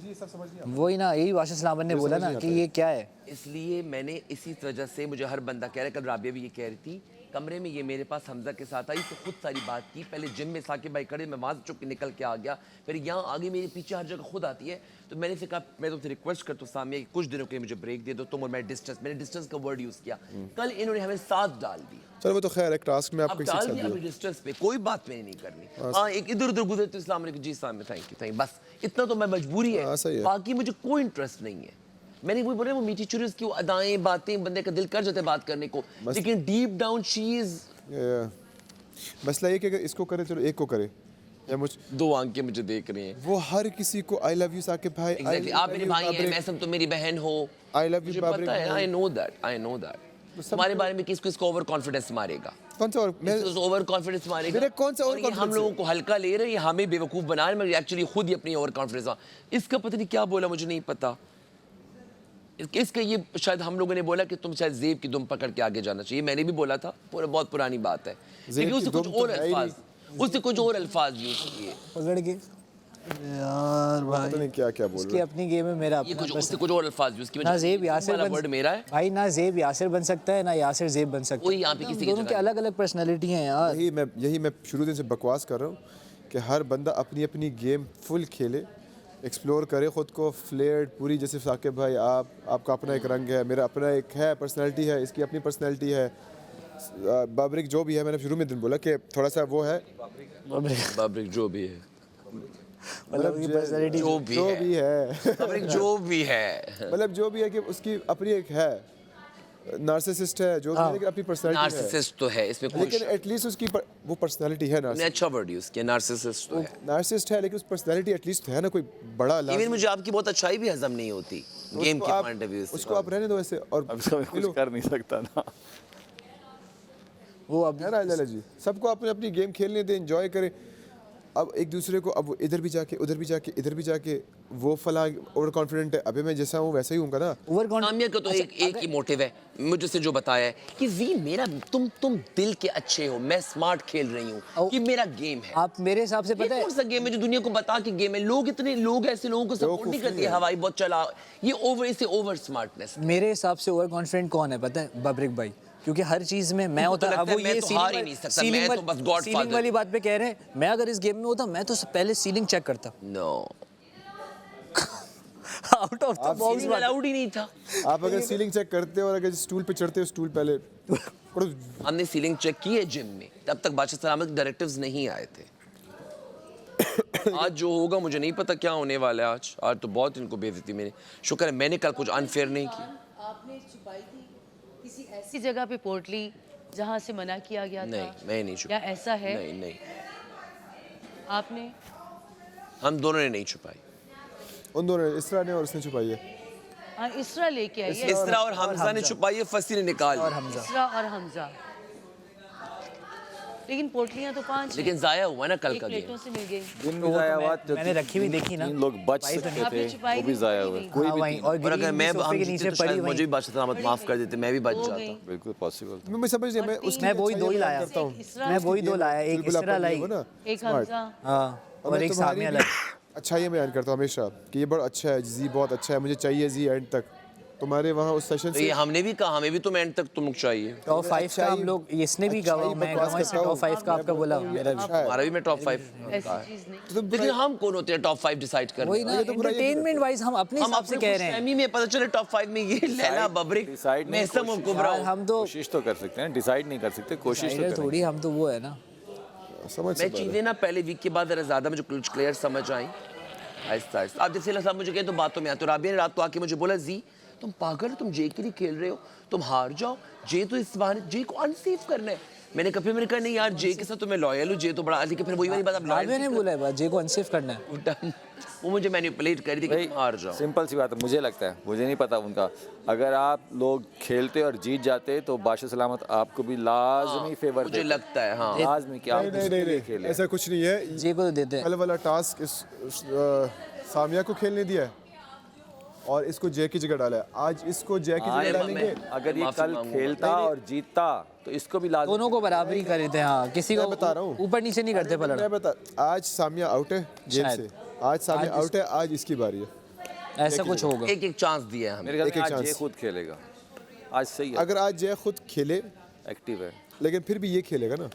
जी सब समझ गया। वही ना, यही वाशिद सलामत ने बोला ना कि ये क्या है। इसलिए मैंने इसी वजह से मुझे हर बंदा कह रहा है, कल राबिया भी ये कह रही थी, कमरे में ये मेरे पास हमजा के साथ आई तो खुद सारी बात की, पहले जिम में साकिब भाई खड़े, मैं वहाँ से चुप के निकल के आ गया, फिर यहाँ आगे मेरे पीछे हर जगह खुद आती है। तो मैंने से कहा मैं तुमसे रिक्वेस्ट करता हूँ सामिया कि कुछ दिनों के लिए मुझे ब्रेक दे दो तुम और मैं डिस्टेंस, मैंने डिस्टेंस का वर्ड यूज़ किया, कल इन्होंने हमें साथ डाल दिया। चलो वो तो खैर एक टास्क में अब आपको डाल दिया अभी डिस्टेंस पे, कोई बात मैंने नहीं करनी। हाँ एक इधर उधर गुजरे तो इस्लाम जी सामने थैंक यू बस इतना तो मैं मजबूरी है, सही है। बाकी मुझे कोई इंटरेस्ट नहीं है। मैंने वही बोला वो मीठी चुरी उसकी वो अदाएं बातें बंदे का दिल कर जाता है बात करने को, लेकिन डीप डाउन शी इज मसला ये कि अगर इसको करे चलो एक को करे या मुझ दो आंखें मुझे देख रही हैं। वो हर किसी को आई लव यू साकिब भाई एग्जैक्टली आप मेरे भाई हैं, मैं सब तो मेरी बहन हो, आई लव मुझे यू पता है, आई नो दैट तुम्हारे बारे में किसको ओवर कॉन्फिडेंस मारेगा, कौन सा और मैं ओवर कॉन्फिडेंस मारेगा मेरा कौन सा और ओवर ये हम कॉन्फिडेंस लोगों को हल्का ले रहे हैं, हमें बेवकूफ बना रहे हैं, एक्चुअली खुद ही अपनी ओवर कॉन्फिडेंस इसका पता नहीं क्या बोला मुझे नहीं पता। इसका ये शायद हम लोगों ने बोला कि तुम शायद जेब की दुम पकड़ के आगे जाना चाहिए, मैंने भी बोला था, बहुत पुरानी बात है, लेकिन उससे कुछ और अल्फाज यूज किए पकड़ के यार भाई, पता नहीं क्या क्या बोल इसकी अपनी गेम है, मेरा ये अपना उससे कुछ और अल्फाज यूज किए। ना जेब यासिर वर्ड मेरा है भाई, ना जेब यासिर बन सकता है ना यासिर जेब बन सकता है। कोई यहाँ पे किसी की दोनों की जगह अलग अलग पर्सनैलिटी हैं यार। यही मैं शुरू दिन से बकवास कर रहा हूँ कि हर बंदा अपनी अपनी गेम फुल खेले, एक्सप्लोर करे खुद को, फ्लेयर्ड पूरी, जैसे साकिब भाई आपका अपना एक रंग है, मेरा अपना एक है पर्सनैलिटी है, इसकी अपनी पर्सनैलिटी है, बाबरिक जो भी है, मैंने शुरू में दिन बोला कि थोड़ा सा वो है बाबरिक जो भी है, मतलब की पर्सनैलिटी जो भी है बाबरिक जो भी है, मतलब जो भी है कि उसकी अपनी एक है, नार्सिसिस्ट है जो भी है, लेकिन अपनी पर्सनैलिटी है, नार्सिसिस्ट तो है इसमें कोई लेकिन एटलीस्ट उसकी वो पर्सनैलिटी है, मैंने अच्छा वर्ड यूज किया, नार्सिसिस्ट तो है। नार्सिसिस्ट है, लेकिन उस पर्सनैलिटी एटलीस्ट है ना, कोई बड़ा इवन मुझे आपकी बहुत अच्छाई भी हजम नहीं होती गेम के पॉइंट ऑफ व्यू से, उसको आप रहने दो ऐसे, और अब तो कुछ कर नहीं सकता ना, वो अब है ना लाला जी, सबको अपनी अपनी गेम खेलने दें, एंजॉय करें। अब एक दूसरे को, अब इधर भी जाके उधर भी जाके इधर भी जाके वो फला ओवर कॉन्फिडेंट है, अबे मैं जैसा हूँ वैसा ही हूँगा ना। सामिया का तो एक ही मोटिव है मुझे से जो बताया है कि जी मेरा तुम दिल के अच्छे हो, मैं स्मार्ट खेल रही हूँ, ये मेरा गेम है। आप मेरे हिसाब से पता ये है कौन सा गेम है जो दुनिया को बता के गेम है, लोग ऐसे लोगों को सपोर्ट नहीं करते, हवाई बहुत चला, ये ओवर स्मार्टनेस। मेरे हिसाब से ओवर कॉन्फिडेंट कौन है पता है? बाबरिक भाई, क्योंकि हर चीज में मैं होता, अब वो ये सीलिंग वाली बात पे कह रहे हैं, मैं अगर इस गेम में होता मैं तो पहले सीलिंग चेक करता। No out of the box allowed ही नहीं था। आप अगर सीलिंग चेक करते हो और अगर स्टूल पे चढ़ते हो, स्टूल पहले हमने सीलिंग चेक की है जिम में, तब तक बादशाह सलामत डायरेक्टिव्स नहीं आए थे। आज जो होगा मुझे नहीं पता क्या होने वाला है। आज तो बहुत इनको बेइज्जती, मैंने शुक्र है मैंने कल कुछ अनफेयर नहीं किया। आपने छुपाई थी किसी ऐसी जगह पे पोर्टली जहाँ से मना किया गया था? नहीं मैं नहीं छुपाई। क्या ऐसा है? नहीं आपने? हम दोनों ने नहीं छुपाई। उन दोनों ने, इसरा ने और उसने छुपाई है। हाँ, इसरा लेके आई है। इसरा और हमजा ने छुपाई है, फसी ने निकाल और ली। हमजा इसरा और हमजा, लेकिन पोटलियां तो 5 लेकिन जाया हुआ ना कल एक का प्लेटों गेम। से मिल गई। दिन भी जाया हुआ, मैंने रखी हुई देखी ना, 3 लोग बच सकते आपने थे, छुपाई वो भी नहीं, जाया छुपाई हुआ, नहीं। कोई हाँ, भी वहीं, 3 और और अगर मैं सोफे के हम नीचे जीते तो पड़ी शायद हुई। मुझे भी बादशाह सलामत माफ कर देते, मैं भी बच हो जाता। गई। बिल्कुल पॉसिबल था। मैं समझ नहीं, मैं उसकी मैं वही दो ही लाया, करता हूँ, मैं वही दो लाया, एक बिल्कुल इसरा आप लाई, हो ना, एक हमजा। हाँ, और और मैं एक तुम्हारी सामिया भी लाई। अच्छा ये बयान करता हूँ हमेशा कि ये बड़ा अच्छा है जी, बहुत अच्छा है, मुझे चाहिए जी एंड तक तुम्हारे वहाँ उस सेशन तो से। ये हमने भी कहा, हमें भी तो एंड तक तुम चाहिए। टॉप 5 का हम लोग, इसने भी कहा, मैं कहूँगा इसने टॉप 5 का आपका बोला, मेरा भी। हमारा भी मैं टॉप 5 ऐसी चीज नहीं। लेकिन हम कौन होते हैं टॉप 5 डिसाइड करने वही ना, वाले? एंटरटेनमेंट वाइज हम अपने हम हिसाब से अपने कह रहे हैं खुशफहमी में पता चले टॉप 5 में ये लैला बबरिक decide नहीं, मेहसम और कोशिश। कुबरा यार, हो। हम तो कोशिश तो कर सकते हैं, डिसाइड नहीं कर सकते, कोशिश तो टाइगर करें। थोड़ी, हम तो वो है ना। समझ मैं चीजें ना पहले वीक के बाद जरा ज्यादा मुझे कुछ क्लियर समझ आई, आहिस्ता आहिस्ता। आप जैसे साहब मुझे कहे तो बातों में आते, तो राबिया ने रात को आके मुझे बोला, जी तुम पागल हो, तुम जे के लिए खेल रहे हो, तुम हार जाओ, जे तो इस बहाने जे को अनसेफ करना है। मैंने कहा नहीं यार, जे के साथ तो मैं लॉयल हूँ, जे तो बड़ा, लेकिन फिर वही वाली बात, अब राबिया ने बोला है बात, जे को अनसेफ करना है। वो मुझे मैनिपुलेट कर रही थी कि तुम हार जाओ। सिंपल सी बात है, मुझे लगता है, मुझे नहीं पता उनका, अगर आप लोग खेलते और जीत जाते तो बादशाह सलामत आपको भी लाजमी फेवर मुझे लगता है हाँ। लाजमी कि आप नहीं किसके लिए नहीं खेले। ऐसा कुछ नहीं है। जे को तो देते हैं। कल वाला टास्क इस सामिया को खेलने दिया है और इसको जय की जगह डाला है, आज इसको जय की जगह डालेंगे। अगर ये माफी कल मांगूंगा। खेलता और जीतता तो इसको भी लाजमी। दोनों को बराबरी कर देते हैं, हाँ, किसी को मैं बता रहा हूँ। ऊपर नीचे नहीं करते पलड़। मैं बता, आज सामिया आउट है गेम शायद। से, आज सामिया आउट है, आज इसकी बारी है। ऐसा कुछ होगा। एक चांस दिया है हमें। मेरे ख्याल एक में एक आज ये chance। खुद खेलेगा, आज सही है, अगर आज जय खुद खेले एक्टिव है, लेकिन फिर भी ये खेलेगा ना,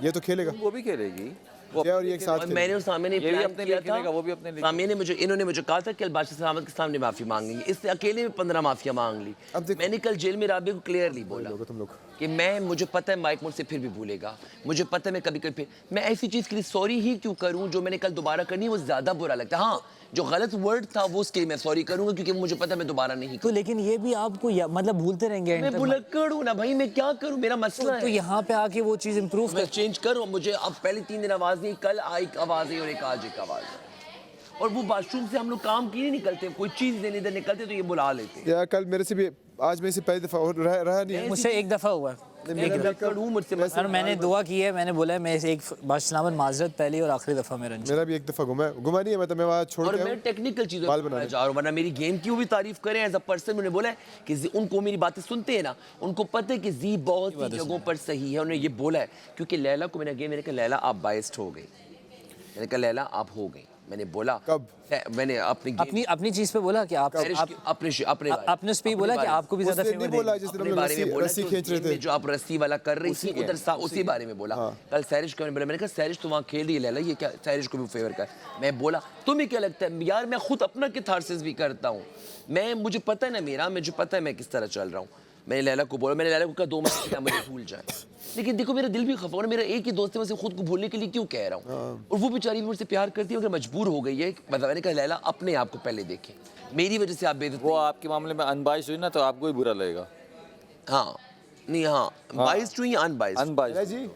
ये तो खेलेगा वो भी खेलेगी, वो जय और ये एक साथ और खेलेंगे। मैंने और सामी ने ये भी प्लान अपने किया लिए था, खेलेगा, वो भी अपने लिए सामी ने मुझे, इन्होंने मुझे कहा था कि बादशाह सलामत के सामने माफी मांगेंगे, इसने अकेले में 15 माफिया मांग ली। अब देखो- मैंने कल जेल में राबी को क्लियरली बोला तुम लोग कि मुझे पता है माइक मुझसे फिर भी भूलेगा, मुझे पता है मैं कभी कभी मैं ऐसी चीज़ के लिए सॉरी ही क्यों करूं जो मैंने कल दोबारा करनी है, वो ज़्यादा बुरा लगता है। हाँ, जो गलत वर्ड था वो उसके लिए मैं सॉरी करूंगा क्योंकि मुझे पता है मैं दोबारा नहीं तो लेकिन ये भी आपको मतलब भूलते रहेंगे end मैं तक। भुलक्कड़ हूं ना भाई, मैं क्या करूं, मेरा मसला तो है। यहाँ पे आके वो चीज़ इम्प्रूव मैं चेंज करूं, मुझे अब पहले 3 दिन आवाज़ नहीं, कल एक आवाज़ है और एक आज एक आवाज़ है। और वो बाथरूम से हम लोग काम किए नहीं निकलते, कोई चीज़ देने इधर निकलते तो ये बुला लेते। या कल मेरे से भी, आज मेरे से पहली दफ़ा रहा नहीं है। मुझसे एक दफ़ा हुआ। मैं भुलक्कड़ हूं, मुझसे और मैंने दुआ की है, मैंने बोला है मैं एक बादशाह माजरत पहली और आखिरी दफ़ा मेरा मेरा भी एक दफ़ा घुमा नहीं है, मैं वहाँ छोड़ और के मैं आऊँ। टेक्निकल चीज़ों बाल पे बनाने। जा रहा हूं, वरना मेरी गेम की वो भी तारीफ करें एज अ पर्सन। उन्होंने बोला है कि उनको मेरी बातें सुनते हैं ना, उनको पता है कि जी बहुत सी जगहों पर सही है। उन्होंने ये बोला है क्योंकि लैला को मैंने गेम, मैंने कहा लैला आप बाइस्ड हो गई, मैंने कहा लैला आप हो गई, मैंने बोला कब? मैंने अपनी चीज़ पे बोला कि आप आपने उस पे ही बोला कि आपको भी ज़्यादा उसने नहीं फेवर बोला जिस दिन हम लोग रस्सी खींच रहे थे। जो आप रस्सी वाला कर रही थी उधर उसी बारे में बोला। कल सैरिश को मैंने कहा सैरिश तुम वहाँ खेल रही है लैला, ये क्या सैरिश को भी फेवर कर। मैं बोला तुम्हें क्या लगता है यार, मैं खुद अपना कैथारसिस भी करता हूँ, मुझे पता है ना मुझे पता है मैं किस तरह चल रहा हूँ। मैंने लैला को बोला, मैंने लैला को कहा 2 महीने मुझे भूल जाए, लेकिन देखो मेरा दिल भी खफा हो, मेरा एक ही दोस्त है, मैं खुद को भूलने के लिए क्यों कह रहा हूँ। और वो बेचारी मुझसे प्यार करती है, अगर मजबूर हो गई है, मैंने कहा लैला अपने आप को पहले देखें, मेरी वजह से आप बेइज्जत वो आपके मामले में अनबाइश हुई ना तो आपको ही बुरा लगेगा। हाँ नहीं हाँ बाइस्ड हुई अनबाइस्ड लैला जी,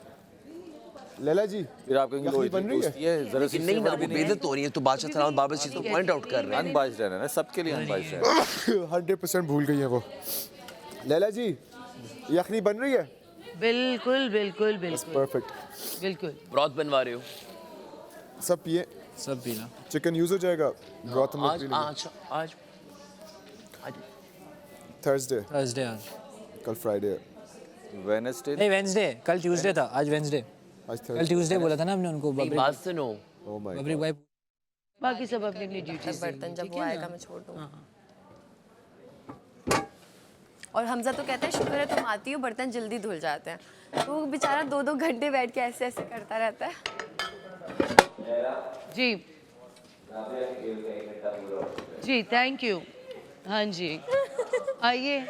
लैला जी फिर आप कहेंगे लो बन रही है? दोस्ती है, जरा सी नहीं ना, फेवर भी वो नहीं है। बेइज्जत हो रही है तो बादशाह सलामत बाबर चीज को पॉइंट आउट कर रहे हैं। अनबाइस्ड रहना ना, सबके लिए अनबाइस्ड रहना। 100% भूल गई है वो। लैला जी यखनी बन रही है? बिल्कुल बिल्कुल बिल्कुल परफेक्ट। बिल्कुल। ब्रॉथ बनवा रहे हो सब पिए, सब पीना। चिकन यूज हो जाएगा, ब्रॉथ हम लोग आज पी लेंगे। आज आज आज थर्सडे, थर्सडे आज, कल फ्राइडे, वेडनेसडे नहीं वेंसडे, कल ट्यूसडे था, आज वेंसडे। आज कल थर्सडे। ट्यूसडे बोला था ना हमने उनको। नहीं, बात सुनो, ओह माय बबरी भाई बाकी सब अपनी अपनी ड्यूटी बर्तन जब वो आएगा मैं छोड़ दूँगी। और हमजा तो कहता है शुक्र है तुम आती हो, बर्तन जल्दी धुल जाते हैं। तो वो बेचारा 2-2 घंटे बैठ के ऐसे ऐसे करता रहता है। जी जी थैंक यू। हाँ जी आइए।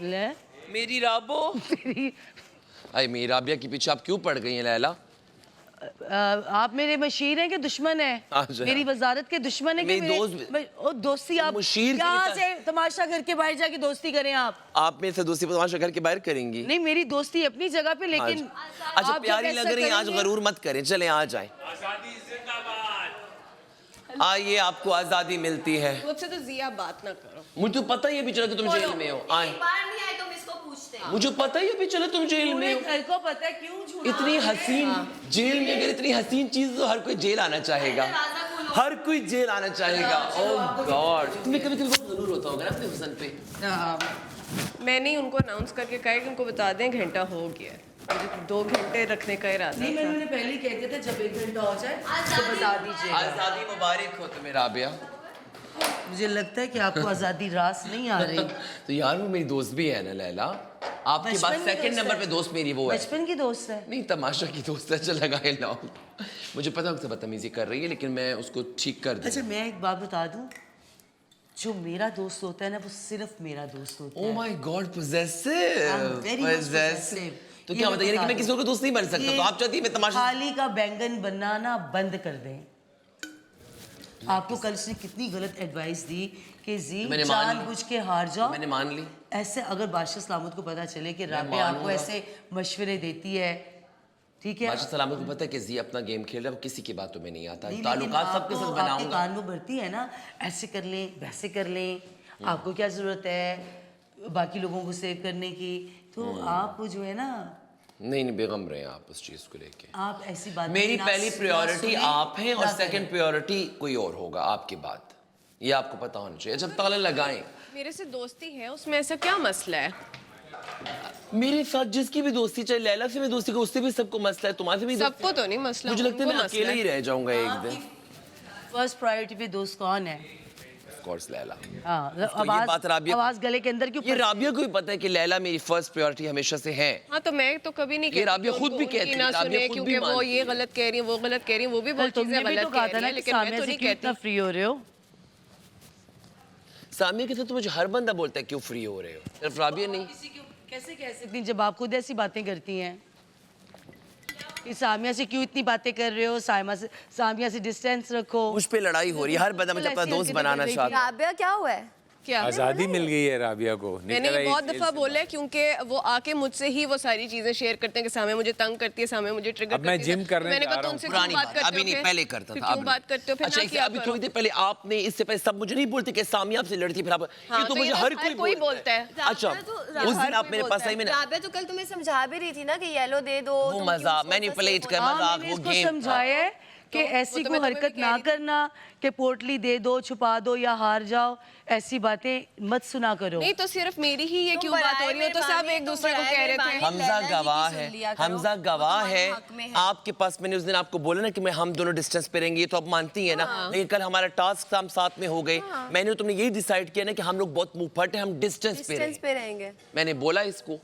ले मेरी राबो अरे मेरी राबिया के पीछे आप क्यों पड़ गई हैं लैला? आप मेरे मशीर हैं कि दुश्मन हैं? मेरी वजारत के दुश्मन हैं कि मेरी ओ दोस्ती आप मुशीर की यहाँ से तमाशा घर के बाहर जाके दोस्ती करें आप मेरे से दोस्ती तमाशा घर के बाहर करेंगी? नहीं मेरी दोस्ती अपनी जगह पे, लेकिन अच्छा आप प्यारी जब लग ऐसा रही है, आज करेंगे- गरूर मत करें, चलें आ जाएं। आइए आपको आज़ादी मिलती है। मुझसे तो जिया बात ना करो। मुझे तो पता ही अभी चला कि तुम जेल में हो। आए, बार नहीं आए तुम इसको पूछते हैं। मुझे पता ही अभी चला तुम जेल में पूरे हो। घर को पता है क्यों झूठ। इतनी हसीन जेल में, अगर इतनी हसीन चीज तो हर कोई जेल आना चाहेगा, हर कोई जेल आना चाहेगा। ओह गॉड, तुम्हें कभी कभी बहुत जरूर होता होगा ना अपने हुस्न पे। मैंने उनको अनाउंस करके कहा कि उनको बता दें घंटा हो गया है। मुझे 2 घंटे रखने का इरादा नहीं था। मैंने पहले ही कह दिया था जब 1 घंटा हो जाए तो बता दीजिएगा। आज़ादी मुबारक हो तुम्हें राबिया। मुझे लगता है कि आपको आज़ादी रास नहीं आ रही। तो यार वो मेरी दोस्त भी है ना लैला, आपके बाद बचपन की सेकंड दोस्त नंबर है। पे दोस्त मेरी वो है। बचपन की दोस्त है। नहीं तमाशा की दोस्त है, चल लगाए लाओ। मुझे पता है उससे बदतमीजी कर रही है लेकिन मैं उसको ठीक कर दूँ। अच्छा मैं एक बात बता दूं, जो मेरा दोस्त होता है ना वो सिर्फ मेरा दोस्त होता है। Oh my God I'm possessive, very much possessive। तो ये क्या मैं बताइए कि बता मैं दूं। किसी और का दोस्त नहीं बन सकता, ये तो आप चाहती है मैं तमाशा। थाली का बैंगन बनाना बंद कर दें। आपको कल से कितनी गलत एडवाइस दी कि जी मैंने मान ली। जानबूझ के हार जाओ। मैंने मान ली। ऐसे अगर बादशाह सलामत को पता चले कि राबिया आपको मानूंगा। ऐसे मशवरे देती है, ठीक है? बादशाह सलामत को पता है कि जी अपना गेम खेल रहा है, वो किसी की बातों में नहीं आता। नहीं, ताल्लुकात लेकिन सबके आपको- साथ आपके बनाऊंगा। कान में भरती है ना, ऐसे कर लें वैसे कर लें, आपको क्या जरूरत है बाकी लोगों को सेव करने की? तो आप जो है ना, नहीं नहीं बेगम रहे आप उस चीज को लेके। आप ऐसी बात मेरी पहली प्रायोरिटी आप हैं और सेकंड सेकंड प्रायोरिटी कोई और होगा आपके बाद, ये आपको पता होना चाहिए। जब ताला लगाएं, मेरे से दोस्ती है, उसमें ऐसा क्या मसला है? मेरे साथ जिसकी भी दोस्ती, चाहे लैला से भी दोस्ती को, उससे भी सबको मसला है, तुम्हारे से भी सबको तो नहीं मसला, मुझे लगता है मैं उनको मसला अकेला है। ही रह जाऊंगा एक दिन। फर्स्ट प्रायोरिटी पे दोस्त कौन है? Of course Laila. हाँ, तो ये बात राबिया, आवाज गले के अंदर क्यों? ये राबिया को भी पता है कि लैला मेरी फर्स्ट प्रायोरिटी हमेशा से है। हाँ तो मैं तो कभी नहीं ये राबिया खुद भी कहती है, ना राबिया सुने खुद क्योंकि भी वो मानती ये गलत कह रही है, वो गलत कह रही है, वो भी बहुत तुमने चीजें भी तो गलत कहा कह था रही ना है, कि लेकिन मैं सामने तो से नहीं क्यों कहती। इतना फ्री हो रहे हो? सामिया के साथ तो मुझे हर बंदा बोलता है क्यों फ्री हो रहे हो, सिर्फ राबिया नहीं। कैसे कह सकती हैं जब आप खुद ऐसी बातें करती हैं कि सामिया से क्यों इतनी बातें कर रहे हो, सामिया से डिस्टेंस रखो। मुझ पे लड़ाई हो रही है, हर बंदा मुझे अपना दोस्त बनाना चाहता है। राबिया क्या हुआ है? क्या आज़ादी मिल गई है राबिया को। मैंने ये बहुत दफा बोला है क्योंकि वो आके मुझसे ही वो सारी चीजें शेयर करते हैं कि सामने मुझे तंग करती है, सामने मुझे ट्रिगर अब मैं करती है। जिम करने मैंने जा कहा रहा हूँ। तुमसे पुरानी क्यों बात बात, करते हो अभी नहीं, फिर? पहले करता फिर था, क्यों अब बात करते हो फिर? अच्छा ना इससे किया अभी करो। थोड़ी देर पहले आपने, इससे पहले सब मुझे नहीं बोलते कि सामिया आपसे लड़ती फिर आप, हाँ, ये तो मुझे हर कोई बोलता है। अच्छा उस दिन आप मेरे पास आई, मैंने राबिया तो कल तुम्हें समझा भी रही थी ना कि येलो दे दो। वो मजाक मैनिपुलेट कर, मजाक मैंने वो इसको गेम समझाया है कि ऐसी कोई हरकत ना करना कि पोटली दे दो, छुपा दो या हार जाओ, ऐसी बातें मत सुना करो। नहीं तो सिर्फ मेरी ही ये क्यों बात हो रही है? तो सब एक दूसरे को कह रहे थे। हमजा गवाह है, हमजा गवाह है। आपके पास मैंने उस दिन आपको बोला ना कि मैं हम दोनों डिस्टेंस पे रहेंगे, ये तो आप मानती है ना। लेकिन कल हमारा टास्क हम साथ में हो गए, मैंने तुमने यही डिसाइड किया ना कि हम लोग बहुत मुंह फट है, हम डिस्टेंस पे रहेंगे। मैंने बोला इसको।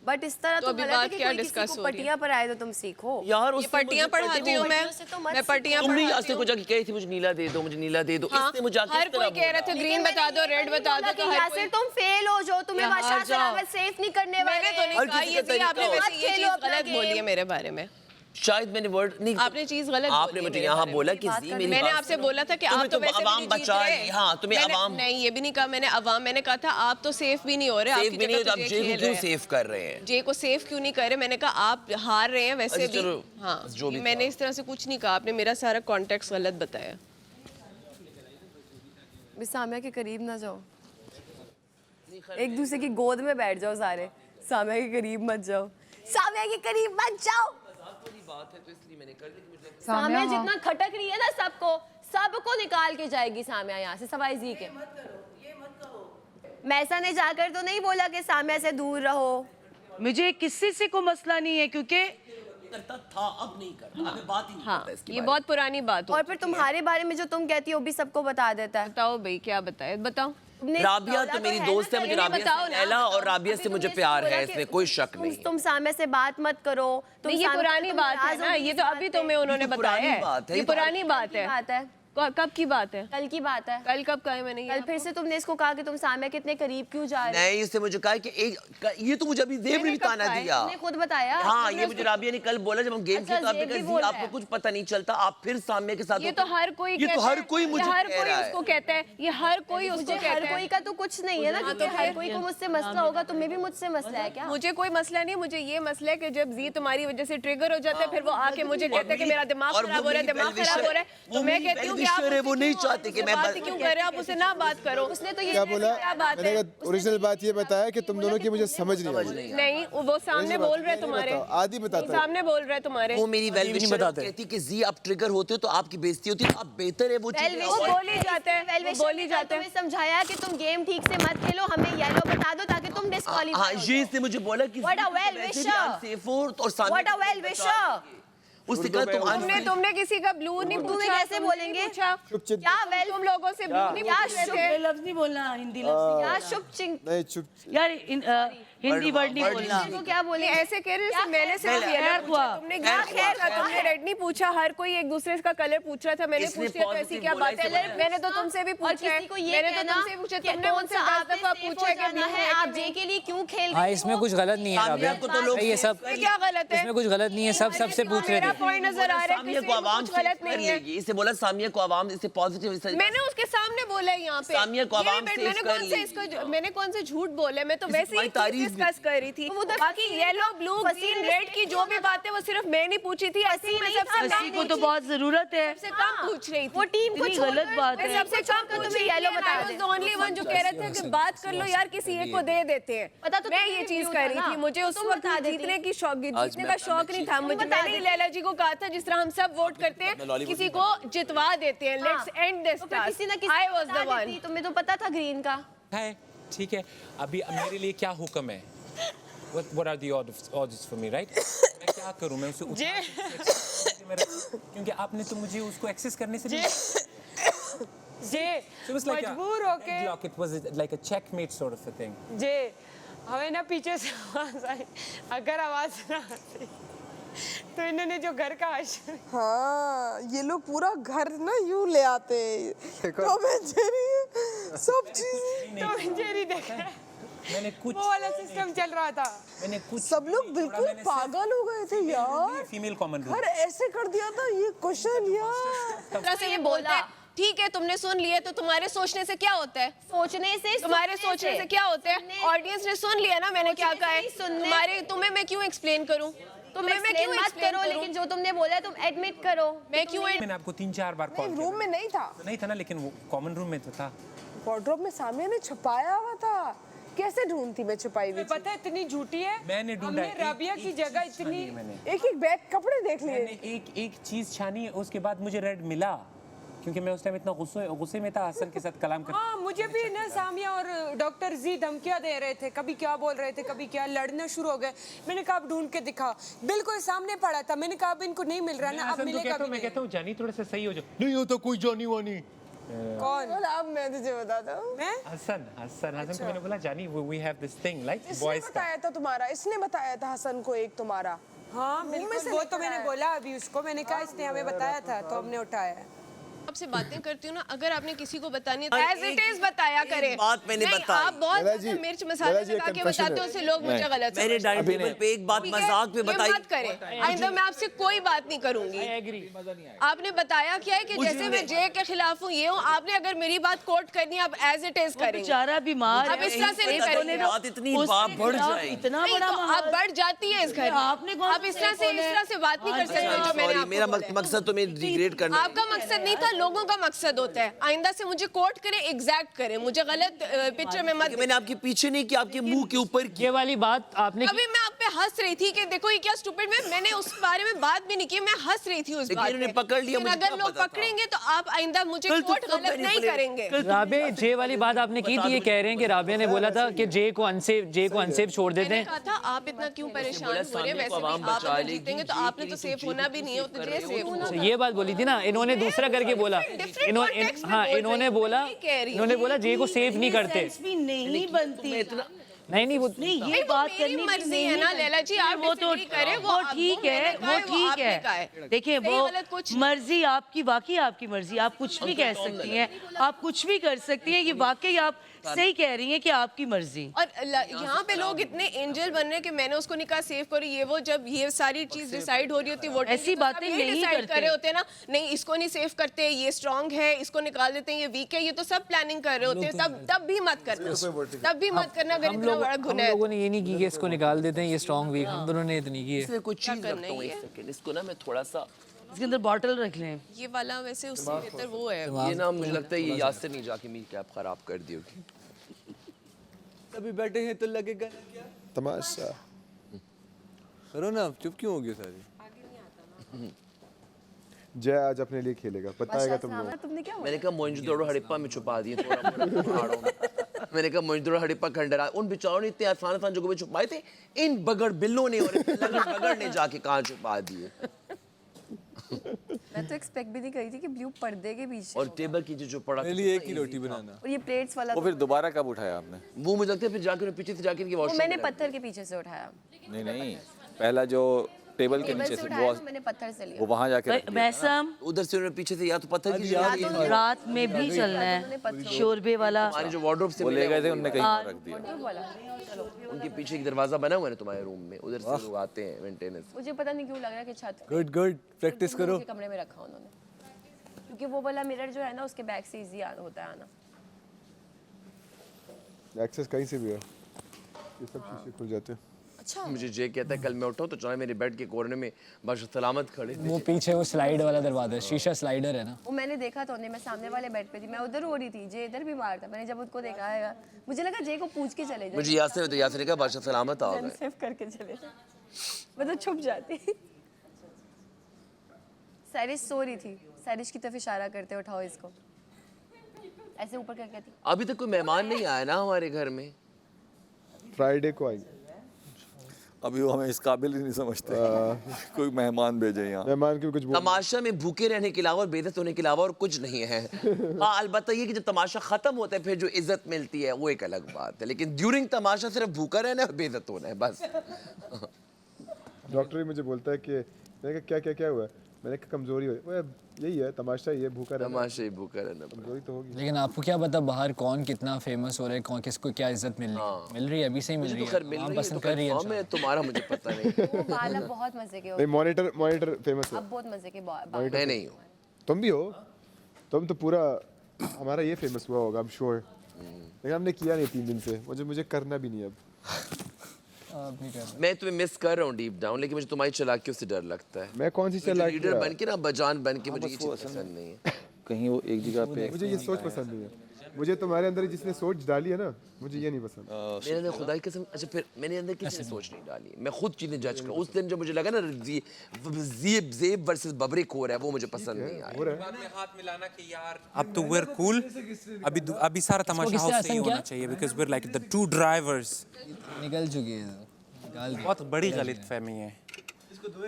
बट इस तरह तो तो अभी गलत बात है कि क्या कोई किसी डिस्कस को हो रही है? पट्टियां पर आए तो तुम सीखो। यार ये उसने पट्टियां मुझे पढ़ाती हूँ मैं, पट्टियों से तो मत मैं पट्टियां तुमने पढ़ाती आज से हूँ। कुछ आके कही थी मुझे नीला दे दो, मुझे नीला दे दो, हाँ, इसने मुझे आके हर किस कोई तरह कह रहा था बोला? ग्रीन बता दो, रेड बता दो, तो हर यासिर कोई तुम फेल हो जो तुम्हें यहाँ बादशाह जाओ। सलामत सेफ नहीं करने वाले। मैंने तो नहीं हर कहा किसी ये का जी, आपने तरीका वैसे ये खेलो चीज अपना गलत बोली है गेम। मेरे बारे में। शायद मैंने वर्ड नहीं, आपने चीज गलत आपने बोली है मुझे मेरे यहाँ बारे में। बोला कि जी मेरी मैंने बात आपसे सुनो। बोला था कि तुम्हें आप तो वैसे अवाम भी नहीं जीत बचा रहे। रही, हाँ तुम्हें मैंने- अवाम नहीं ये भी नहीं कहा मैंने, अवाम मैंने कहा था आप तो सेफ भी नहीं हो रहे, सेफ आपकी भी नहीं जगह हो तो आप तो जे को खेल क्यों रहे हैं। सेफ कर रहे हैं? जे को सेफ क्यों नहीं कर रहे? मैंने कहा आप हार रहे हैं वैसे अच्छा, भी। चलो, हाँ जो भी मैंने था। इस तरह से कुछ नहीं कहा, आपने मेरा सारा कॉन्टेक्स्ट गलत बताया। भी सामिया के करीब ना जाओ, एक दूसरे की गोद में बैठ जाओ सारे। सामिया के करीब मत जाओ, सामिया के करीब मत जाओ। बात है तो इसलिए मैंने कर दी कि मुझे सामिया जितना खटक रही है ना सबको निकाल के जाएगी सामिया यहाँ से, सवाई जी के। मैसा ने जाकर तो नहीं बोला कि सामिया से दूर रहो। मुझे किसी से कोई मसला नहीं है क्योंकि करता था, अब नहीं करता, अब बात ही नहीं हाँ करता इसके ये बारे में। बहुत पुरानी बात हो और फिर तुम्हारे बारे में जो तुम कहती हो वो भी सबको बता देता है। बताओ भाई क्या बताए, बताओ। तुमने राबिया बोला तो मेरी है दोस्त ना है, मुझे पहले, राबिया बताओ से ना, लैला और राबिया अभी से मुझे तुमने प्यार बोला है, कि इसमें कोई शक नहीं। तुम सामिया से बात मत करो। नहीं ये पुरानी बात है ना, ये तो अभी तुम्हें उन्होंने तो बताया पुरानी बात है, है, ये ये तो पुरानी बात है। बात है, कब की बात है? कल की बात है। कल कब कहा है मैंने कल ये? फिर से तुमने इसको कहा कि तुम सामिया के इतने करीब क्यों जा रहे हो? नहीं इससे मुझे कहा कि ये तो मुझे अभी देव ने भी कब ताना कहा है? दिया। तुमने खुद बताया। हाँ तुमने ये मुझे राबिया ने कल बोला जब हम गेम अच्छा, खेलते आपने ज़ेब भी कहा बोल जी रहा आपको है। कुछ पता नहीं चलता, आप फिर सामने के साथ ये तो हर कोई ये तो कहता हर है, कोई मुझे ये हर कह कोई रहा उसको है। कहता है, ये हर कोई उसको मुझे कहता हर है। कोई का तो कुछ नहीं है ना, क्योंकि हर कोई को मुझसे मसला होगा, तुम्हें भी मुझसे मसला है क्या? मुझे कोई मसला नहीं, मुझे ये मसला है कि जब जी तुम्हारी वजह से ट्रिगर हो जाता है फिर वो आके मुझे कहते हैं कि मेरा दिमाग और वो खराब हो रहा है, मेरी दिमाग well-wisher- खराब हो रहा है, वो तो मैं मेरी कहती हूँ कि आप well-wisher है, वो नहीं मुझसे चाहती कि क्यों मैं बात क्यों कर रहे हो, आप उससे ना बात करो। उसने तो ये क्या बोला? क्या बात मैंने है? कहा ओरिजिनल बात ये बताया कि तुम दोनों की मुझे समझ नहीं आई। नहीं वो सामने बोल रहे हैं तुम्हारे, आदि बताता है। सामने बोल रहे हैं तुम्हारे। वो मेरी वेल नहीं विशर बताते। कहती कि जी आप ट्रिगर होते हो तो आपकी बेइज्जती होती है, आप बेहतर है वो चीज़ वो बोल ही जाते हैं, Well वो wisher बोल ने ही कल जाते हैं। तुम्हें समझाया कि तुम गेम ठीक से मत खेलो, हमें येलो बता दो ताकि तुम हाँ डिस्क्वालीफाई ये इसने मुझे बोला कि What a well वैसे भी wisher. आप सेफ हो और सामने What a well wisher. उसने कहा तुम तुमने किसी का ब्लू नहीं उर्दू में पूछा, कैसे तुमने बोलेंगे? नहीं पूछा। चुप चिप क्या वेल तुम लोगों से ब्लू नहीं क्या पूछ रहे शुभ- थे। ये लफ्ज नहीं बोलना, हिंदी लफ्ज क्या शुभ चिंग नहीं चुप यार हिंदी वर्ड नहीं बोलना। को क्या बोले? नहीं, ऐसे कह रहे हैं, मैंने सिर्फ खैर येलो हुआ। पूछा, तुमने क्या खैर का, तुमने रेड नहीं पूछा, हर कोई एक दूसरे का कलर पूछ रहा था, मैंने इसने पूछ लिया तो ऐसी positive क्या बोला, बात है? इसने बोला। मैंने तो तुमसे भी और पूछा है, किसी को ये मैंने तो कहना तुमसे पूछा, कि तुमने कौन मुझसे सा 10 आपने दफा safe पूछा हो है कि जाना blue है, है आप कि जे नहीं। के लिए क्यों खेल हाँ रहे इसमें हो? कुछ गलत नहीं है सामिया राबिया, को तो लोग ये सब इसमें क्या गलत है? इसमें कुछ गलत नहीं है, सब सबसे पूछ रहे मेरा थे। पॉइंट नजर आ रहा है, सामिया किसी को में आवाम कुछ सेफ गलत कर नहीं है। लेगी, इसे बोला सामिया को आवाम इससे पॉजिटिव मैंने उसके सामने बोला है यहाँ पे, सामिया को ये आवाम भी सेफ मैंने कर कौन से ली। इसको मैंने कौन से झूठ बोला है? मैं तो वैसे ही तुम्हारी तारीफ डिस्कस कर रही थी। बाकी येलो ब्लू ग्रीन रेड की जो भी बात है वो सिर्फ मैं नहीं पूछी थी, ऐसी मैं सबसे किसी को तो बहुत जरूरत है। सबसे कम पूछ रही थी। वो टीम को इतनी छोड़कर गलत बात मैं है। सबसे कम पूछ तुम्हें रही येलो थी, बता I was they. the only one जो कह रहे थे कि बात कर लो यार, किसी एक को दे देते हैं। पता तो मैं तुम्हें ये भी चीज क्यों कर था रही ना? थी, मुझे उस तुम वक्त बता देती। जीतने की शौक, आज जीतने मैं का अपना शौक नहीं था मुझे। बता मैंने देती। लैला जी को कहा था जिस तरह हम सब वोट करते हैं, किसी को जितवा देते हैं, लेट्स एंड दिस तो फिर किसी ना टास्क। किसी आई को वाज बता द वन। देती, तुम्हें तो पता था ग्रीन का। है ठीक है, अभी मेरे लिए क्या हुक्म है? What are the orders for me, right? मैं क्या करूं? मैं उसे क्योंकि आपने तो मुझे उसको एक्सेस करने से नहीं जे मजबूर होके it was like a checkmate sort of a thing. जे हमें ना पीछे से आवाज आई, अगर आवाज ना आती तो इन्होंने जो घर का आश्रय हाँ, ये लोग पूरा घर ना यूं ले आते टॉम एंड जेरी सब चीज तो जेरी देखा मैंने कुछ वो वाला सिस्टम चल रहा था। मैंने कुछ सब लोग बिल्कुल पागल हो गए थे यार। फीमेल कॉमन रूम घर ऐसे कर दिया था ये क्वेश्चन यार। तरह से ये बोलते हैं ठीक है तुमने सुन लिया तो तुम्हारे सोचने से क्या होता है? सोचने से तुम्हारे सोचने से क्या होता है? ऑडियंस ने सुन लिया ना मैंने क्या कहा है। तुम्हारे तुम्हें मैं क्यों एक्सप्लेन करूं? तुम्हें मैं क्यों मत एक्सप्लेन करो, लेकिन जो तुमने बोला है तुम एडमिट करो। मैं क्यों मैंने आपको 3-4 बार कॉल रूम में नहीं था, नहीं था ना, लेकिन वो कॉमन रूम में तो था। वार्डरोब में सामने ने छुपाया हुआ था। कैसे ढूंढती मैं छुपाई हुई? पता है इतनी झूठी है। मैंने ढूंढा, हमने राबिया की जगह इतनी एक एक बैग कपड़े देख लिए। मैंने एक चीज छानी, उसके बाद मुझे रेड मिला क्योंकि मैं उस टाइम इतना गुस्से में था हसन के साथ कलाम कर। हाँ मुझे भी ना सामिया और डॉक्टर जी धमकियां दे रहे थे, कभी क्या बोल रहे थे, कभी क्या, लड़ना शुरू हो गए। मैंने कहा अब ढूंढ के दिखा, बिल्कुल सामने पड़ा था। मैंने कहा अब इनको नहीं मिल रहा ना, अब मिलेगा भी मैं नहीं। कहता हूँ जानी थोड़ा सा सही हो जाओ। नहीं होता कोई जानी वानी। कौन? अब मैं तुझे बताता हूँ। मैं? हसन को मैंने बोला जानी we have this thing like इसने boys का। बताया था तुम्हारा, इसने बताया था हसन को एक तुम्हारा। हाँ बिल्कुल, वो तो मैंने बोला अभी उसको, मैंने कहा इसने हमें बताया था तो हमने उठाया। आपसे बातें करती हूँ ना, अगर आपने किसी को बतानी है एज इट इज बताया करें। बात मैंने बताई। आप बहुत लैला जी, ज्यादा मिर्च मसाले लैला जी, लगा एक के confession बताते हो, है। उससे लोग मुझे गलत मैंने समझते हैं। डाइनिंग टेबल पे एक बात ठीक है? मजाक में ये बताई। मत करें, आइंदा मैं आपसे कोई बात नहीं करूंगी। आपने बताया क्या है कि जैसे मैं जे के खिलाफ हूँ, ये हूँ, आपने अगर मेरी बात कोट करनी है आप एज इट इज करेंगे। बेचारा बीमार अब इस तरह से नहीं करेंगे। बात इतनी बात बढ़ जाए। इतना नहीं, बड़ा तो आप बढ़ जाती है इस घर में। आपने कौन आप इस तरह से बात नहीं कर सकते जो मैंने सॉरी, मेरा आपको बोला है। मकसद तुम्हें डिग्रेड करना है। आपका मकसद नहीं था, लोगों का मकसद होता है। आइंदा से मुझे कोट करें, एग्जैक्ट करें, मुझे गलत पिक्चर में मत। मैंने आपके पीछे नहीं किया, आपके मुंह के ऊपर ये वाली बात आपने अभी मैं आप पे हंस रही थी कि देखो ये क्या स्टूपिड में, मैंने उस बारे में बात भी नहीं की, मैं हंस रही थी उस लेकिन बात इन्होंने पे। पकड़ लिया, लेकिन मुझे अगर क्या लोग पता था। पकड़ेंगे तो आप आइंदा मुझे कल तो कोट सब गलत नहीं करेंगे। राबे जे वाली बात आपने की थी, ये कह रहे हैं कि राबिया ने बोला था कि जे को अनसेफ छोड़ देते मैंने हैं। कहा था आप इतना क्यों परेशान हो रहे हैं, सामने वैसे को भी आवाम आप बचा अगर लेगी, जीतेंगे तो जे आपने के तो लिए सेफ तुम होना भी जी नहीं हो, को तो कर जे रहे हो, सेफ तो होना। ये बात बोली थी ना इन्होंने, दूसरा करके बोला। different context में हाँ बोल इन्होंने रही हूँ, बोला, मैं नहीं कह रही हूँ। इन्होंने बोला जे को सेफ नहीं करते। सेंस भी नहीं बनती। नहीं वो नहीं नहीं, ये वो बात मेरी करनी मर्जी नहीं है ना बनती। लैला जी, आप वो तो disagree करें, वो ठीक है, मैंने कहा वो है, ठीक आपने कहा है। है। देखिए सही वो गलत कुछ नहीं। मर्जी आपकी, वाकई आपकी मर्जी, आप कुछ भी कह सकती हैं, आप कुछ भी कर सकती हैं। ये वाकई आप सही कह रही हैं कि आपकी मर्जी। और यहाँ पे लोग इतने एंजल बन रहे हैं कि मैंने उसको नहीं कहा सेव करो, ये वो, जब ये सारी चीज डिसाइड हो रही होती है, वोटिंग ऐसी की, तो सब बातें यही नहीं decide करते। कर रहे होते हैं ना, नहीं इसको नहीं सेव करते, ये स्ट्रांग है, इसको निकाल देते हैं, ये वीक है, ये तो सब प्लानिंग कर रहे होते हैं। तब भी मत करना, तब भी मत करना अगर इतना बड़ा हम गुनाह है। लोगों ने ये नहीं की कि इसको निकाल देते हैं, ये स्ट्रॉन्ग वीक, हम दोनों ने इतनी की है। इसमें कुछ चीज रखता हूँ, एक सेकंड, इसको ना मैं थोड़ा सा, इसके अंदर बॉटल रख लें। ये वाला वैसे उससे बेहतर वो है। ये ना मुझे लगता है ये यासर नहीं जाके मेरी कैप खराब कर दी होगी। अभी बैठे हैं तो लगेगा क्या? तमाशा करो ना, चुप क्यों हो गए सारे? जय आज अपने लिए खेलेगा, बताएगा तुम लोग। तुमने क्या मैंने कहा मोइंजोदड़ो हड़प्पा में छुपा दिए थोड़ा मोड़ा पहाड़ों में। मैंने कहा मोइंजोदड़ो हड़प्पा खंडरा, उन बेचारों ने इतने आसान आसान जगहों में छुपाए थे, इन बगड़ बिल्लों ने और बगड़ ने जाके कहाँ छुपा दिए। मैं तो एक्सपेक्ट भी नहीं करी थी कि ब्लू पर्दे के पीछे और टेबल की जो पड़ा मेरे लिए एक ही रोटी बनाना। और ये प्लेट्स वाला वो फिर दोबारा कब उठाया आपने? वो मुझे लगता है फिर जाकर पीछे से जाकर इनकी वो वॉशरूम मैंने पत्थर के पीछे से उठाया। नहीं नहीं, पहला जो टेबल के टेबल नीचे से से उठाया वो तो मैंने पत्थर से लिया। वो वहाँ जाके रख दिया। मैसम उधर से उन्होंने पीछे से या तो पत्थर की जगह रात में भी चलना है, शोरबे वाला। हमारे जो वार्डरोब से वो ले गए थे, उनने कहीं और रख दिया। उनके पीछे एक दरवाजा बना हुआ है तुम्हारे रूम में, उधर से लोग आते हैं मेंटेनेंस। मुझे पता नहीं क्यों लग रहा है कि छत गुड गुड, प्रैक्टिस करो। के कमरे में रखा उन्होंने, क्योंकि वो वाला मिरर जो है ना उसके बैक से इजी होता है आना। एक्सेस कहीं से भी है, ये सब शीशे खुल जाते हैं। अच्छा मुझे जे कहता है कल मैं उठाऊं तो चला मेरे बेड के कोने में बस सलामत खड़े थे। वो पीछे वो स्लाइड वाला दरवाजा है, शीशा स्लाइडर है ना। वो मैंने देखा था उन्हें, मैं सामने वाले बेड पे थी, मैं उधर हो रही थी, जे इधर बीमार था। मैंने जब उसको देखा है मुझे लगा जे को पूछ के चले जाए, मुझे यासर तो यासर ने कहा बादशाह सलामत आ गए। सेव करके चले जाए, मैं तो छुप जाती। सैरिश सो रही थी, सैरिश की तरफ इशारा करते उठाओ इसको, ऐसे ऊपर करके थी। अभी तक कोई मेहमान नहीं आया ना हमारे घर में। फ्राइडे को आएंगे। अभी वो हमें इस काबिल ही नहीं समझते कोई मेहमान भेजे यहाँ। मेहमान के भी कुछ तमाशा में भूखे रहने के अलावा और बेइज्जत होने के अलावा और कुछ नहीं है। हाँ, अलबत्ता ये कि जब तमाशा खत्म होता है फिर जो इज्जत मिलती है वो एक अलग बात है, लेकिन ड्यूरिंग तमाशा सिर्फ भूखा रहना है और बेइज्जत होना है बस। डॉक्टर भी मुझे बोलता है कि मैंने कहा क्या हुआ है, मैंने कहा कमजोरी हो वो यही है, तमाशा ये भूखा रहना, तमाशा ही भूखा रहना, कमजोरी तो होगी। लेकिन आपको क्या पता बाहर कौन कितना फेमस हो रहा है, कौन किसको क्या इज्जत मिल रही है अभी से ही मिल रही है, आप पसंद कर रही है। तुम्हारा मुझे पता नहीं। वो बाल अब बहुत मजे के हो नहीं, मॉनिटर फेमस है, अब बहुत मजे के बाल। मैं नहीं हूँ, तुम भी हो, तुम तो पूरा हमारा ये फेमस हुआ होगा, आई एम श्योर, लेकिन हमने किया नहीं 3 दिन से, मुझे करना भी नहीं अब। मैं तुम्हें मिस कर रहा हूँ डीप डाउन, लेकिन मुझे तुम्हारी चालाकियों से डर लगता है। मैं कौन सी चालाकी? लीडर बन के ना, बजान बन के मुझे ये चीज़ पसंद नहीं है। कहीं वो एक जगह पे मुझे ये सोच पसंद नहीं है, मुझे तुम्हारे अंदर जिसने सोच डाली है ना, मुझे ये नहीं पसंद। मेरे अंदर खुदा की कसम, अच्छा फिर मैंने अंदर किसी ने सोच नहीं डाली, मैं खुद चीज़ें जज कर। उस दिन जब मुझे लगा ना ज़ेब वर्सेस बबरिक हो रहा है, वो मुझे पसंद नहीं आया। हाथ मिलाना कि यार अब तो we're cool, अभी सारा तमाशा हाउस से ही होना चाहिए because we're like the two drivers। निकल चुकी है, बहुत बड़ी गलतफहमी है।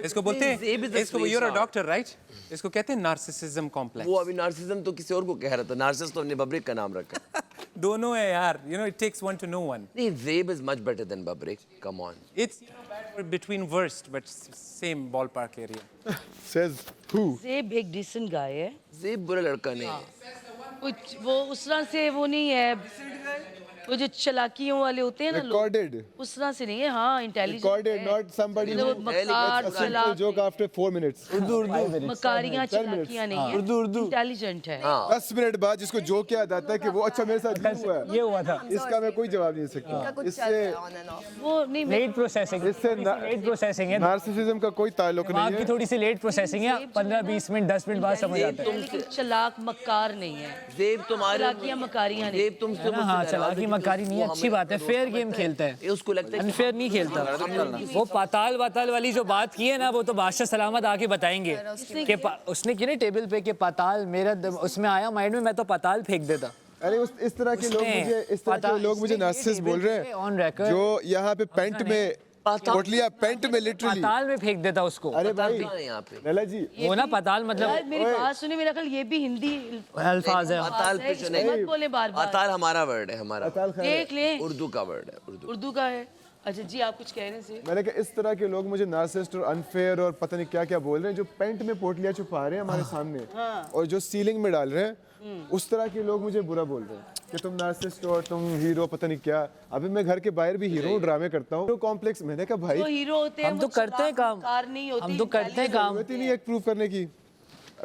इसको बोलते हैं, इसको you're a doctor right? इसको कहते हैं नार्सिसिज्म कॉम्प्लेक्स। वो अभी नार्सिसिज्म तो किसी और को कह रहा था, नार्सिस तो हमने बबरिक का नाम रखा। दोनों है यार, you know it takes one to know one। नहीं, ज़ेब is much better than बबरिक, come on। It's between worst but same ballpark area। Says who? ज़ेब एक डिसेंट गाय है, ज़ेब बुरा लड़का नहीं है। कुछ वो उस तरह से वो नहीं है, वो जो चलाकियों वाले होते हैं ना Recorded. उस तरह से नहीं है। हाँ, intelligent Recorded, not somebody who मकार a simple joke after 4 minutes. मकारियाँ चलाकियाँ नहीं है, इंटेलिजेंट है। 10 मिनट बाद जिसको जोक याद आता है कि वो अच्छा मेरे साथ ये हुआ है, ये हुआ था, इसका मैं कोई जवाब नहीं दे सकता। इससे वो नहीं लेट प्रोसेसिंग, इससे लेट प्रोसेसिंग है, नार्सिसिज्म का कोई ताल्लुक नहीं आपकी है। थोड़ी सी लेट प्रोसेसिंग है, 15-20 मिनट 10 मिनट बाद समझ आता है। लेकिन चलाक मक्कार नहीं है, ज़ेब तुम्हारे चलाकियाँ मकारियाँ नहीं। ज़ेब तुमसे मुझसे हाँ, नाराज़ चलाकी है, मकारी नहीं है, अच्छी बात है, फेयर गेम खेलता है, उसको लगता है अनफेयर नहीं खेलता। वो पाताल वाताल वाली जो बात की है ना, वो तो बादशाह सलामत आके बताएंगे कि उसने की ना टेबल पे कि पाताल मेरा उसमें आया माइंड में, मैं तो पाताल फेंक देता। अरे इस तरह के लोग मुझे नार्सिसिस्ट बोल रहे हैं, जो यहाँ पे पेंट में पोटलियाँ पेंट में लिटरली पाताल में फेंक देता उसको। अरे भाई यहाँ पे नैला जी, वो ना पाताल मतलब यार मेरी बात सुनिए, मेरा ख्याल ये भी हिंदी अल्फाज है। पाताल पे इसको मत बोले बार-बार। पाताल हमारा वर्ड है, हमारा देख लें, उर्दू का वर्ड है, उर्दू का है। अच्छा जी, आप कुछ कह रहे थे? मैंने कहा इस तरह के लोग मुझे नार्सिसिस्ट और अनफेयर और पता नहीं क्या क्या बोल रहे हैं, जो पेंट में पोटलियाँ छुपा रहे हैं हमारे सामने और जो सीलिंग में डाल रहे हैं, उस तरह के लोग मुझे बुरा बोल रहे हैं कि तुम नार्सिसिस्ट और तुम हीरो, पता नहीं क्या। अभी मैं घर के बाहर भी हीरो ड्रामे करता हूँ, कॉम्प्लेक्स। मैंने कहा भाई वो हीरो होते हैं, हम तो करते हैं काम, हम तो करते हैं काम, जरूरत ही नहीं है प्रूव करने की,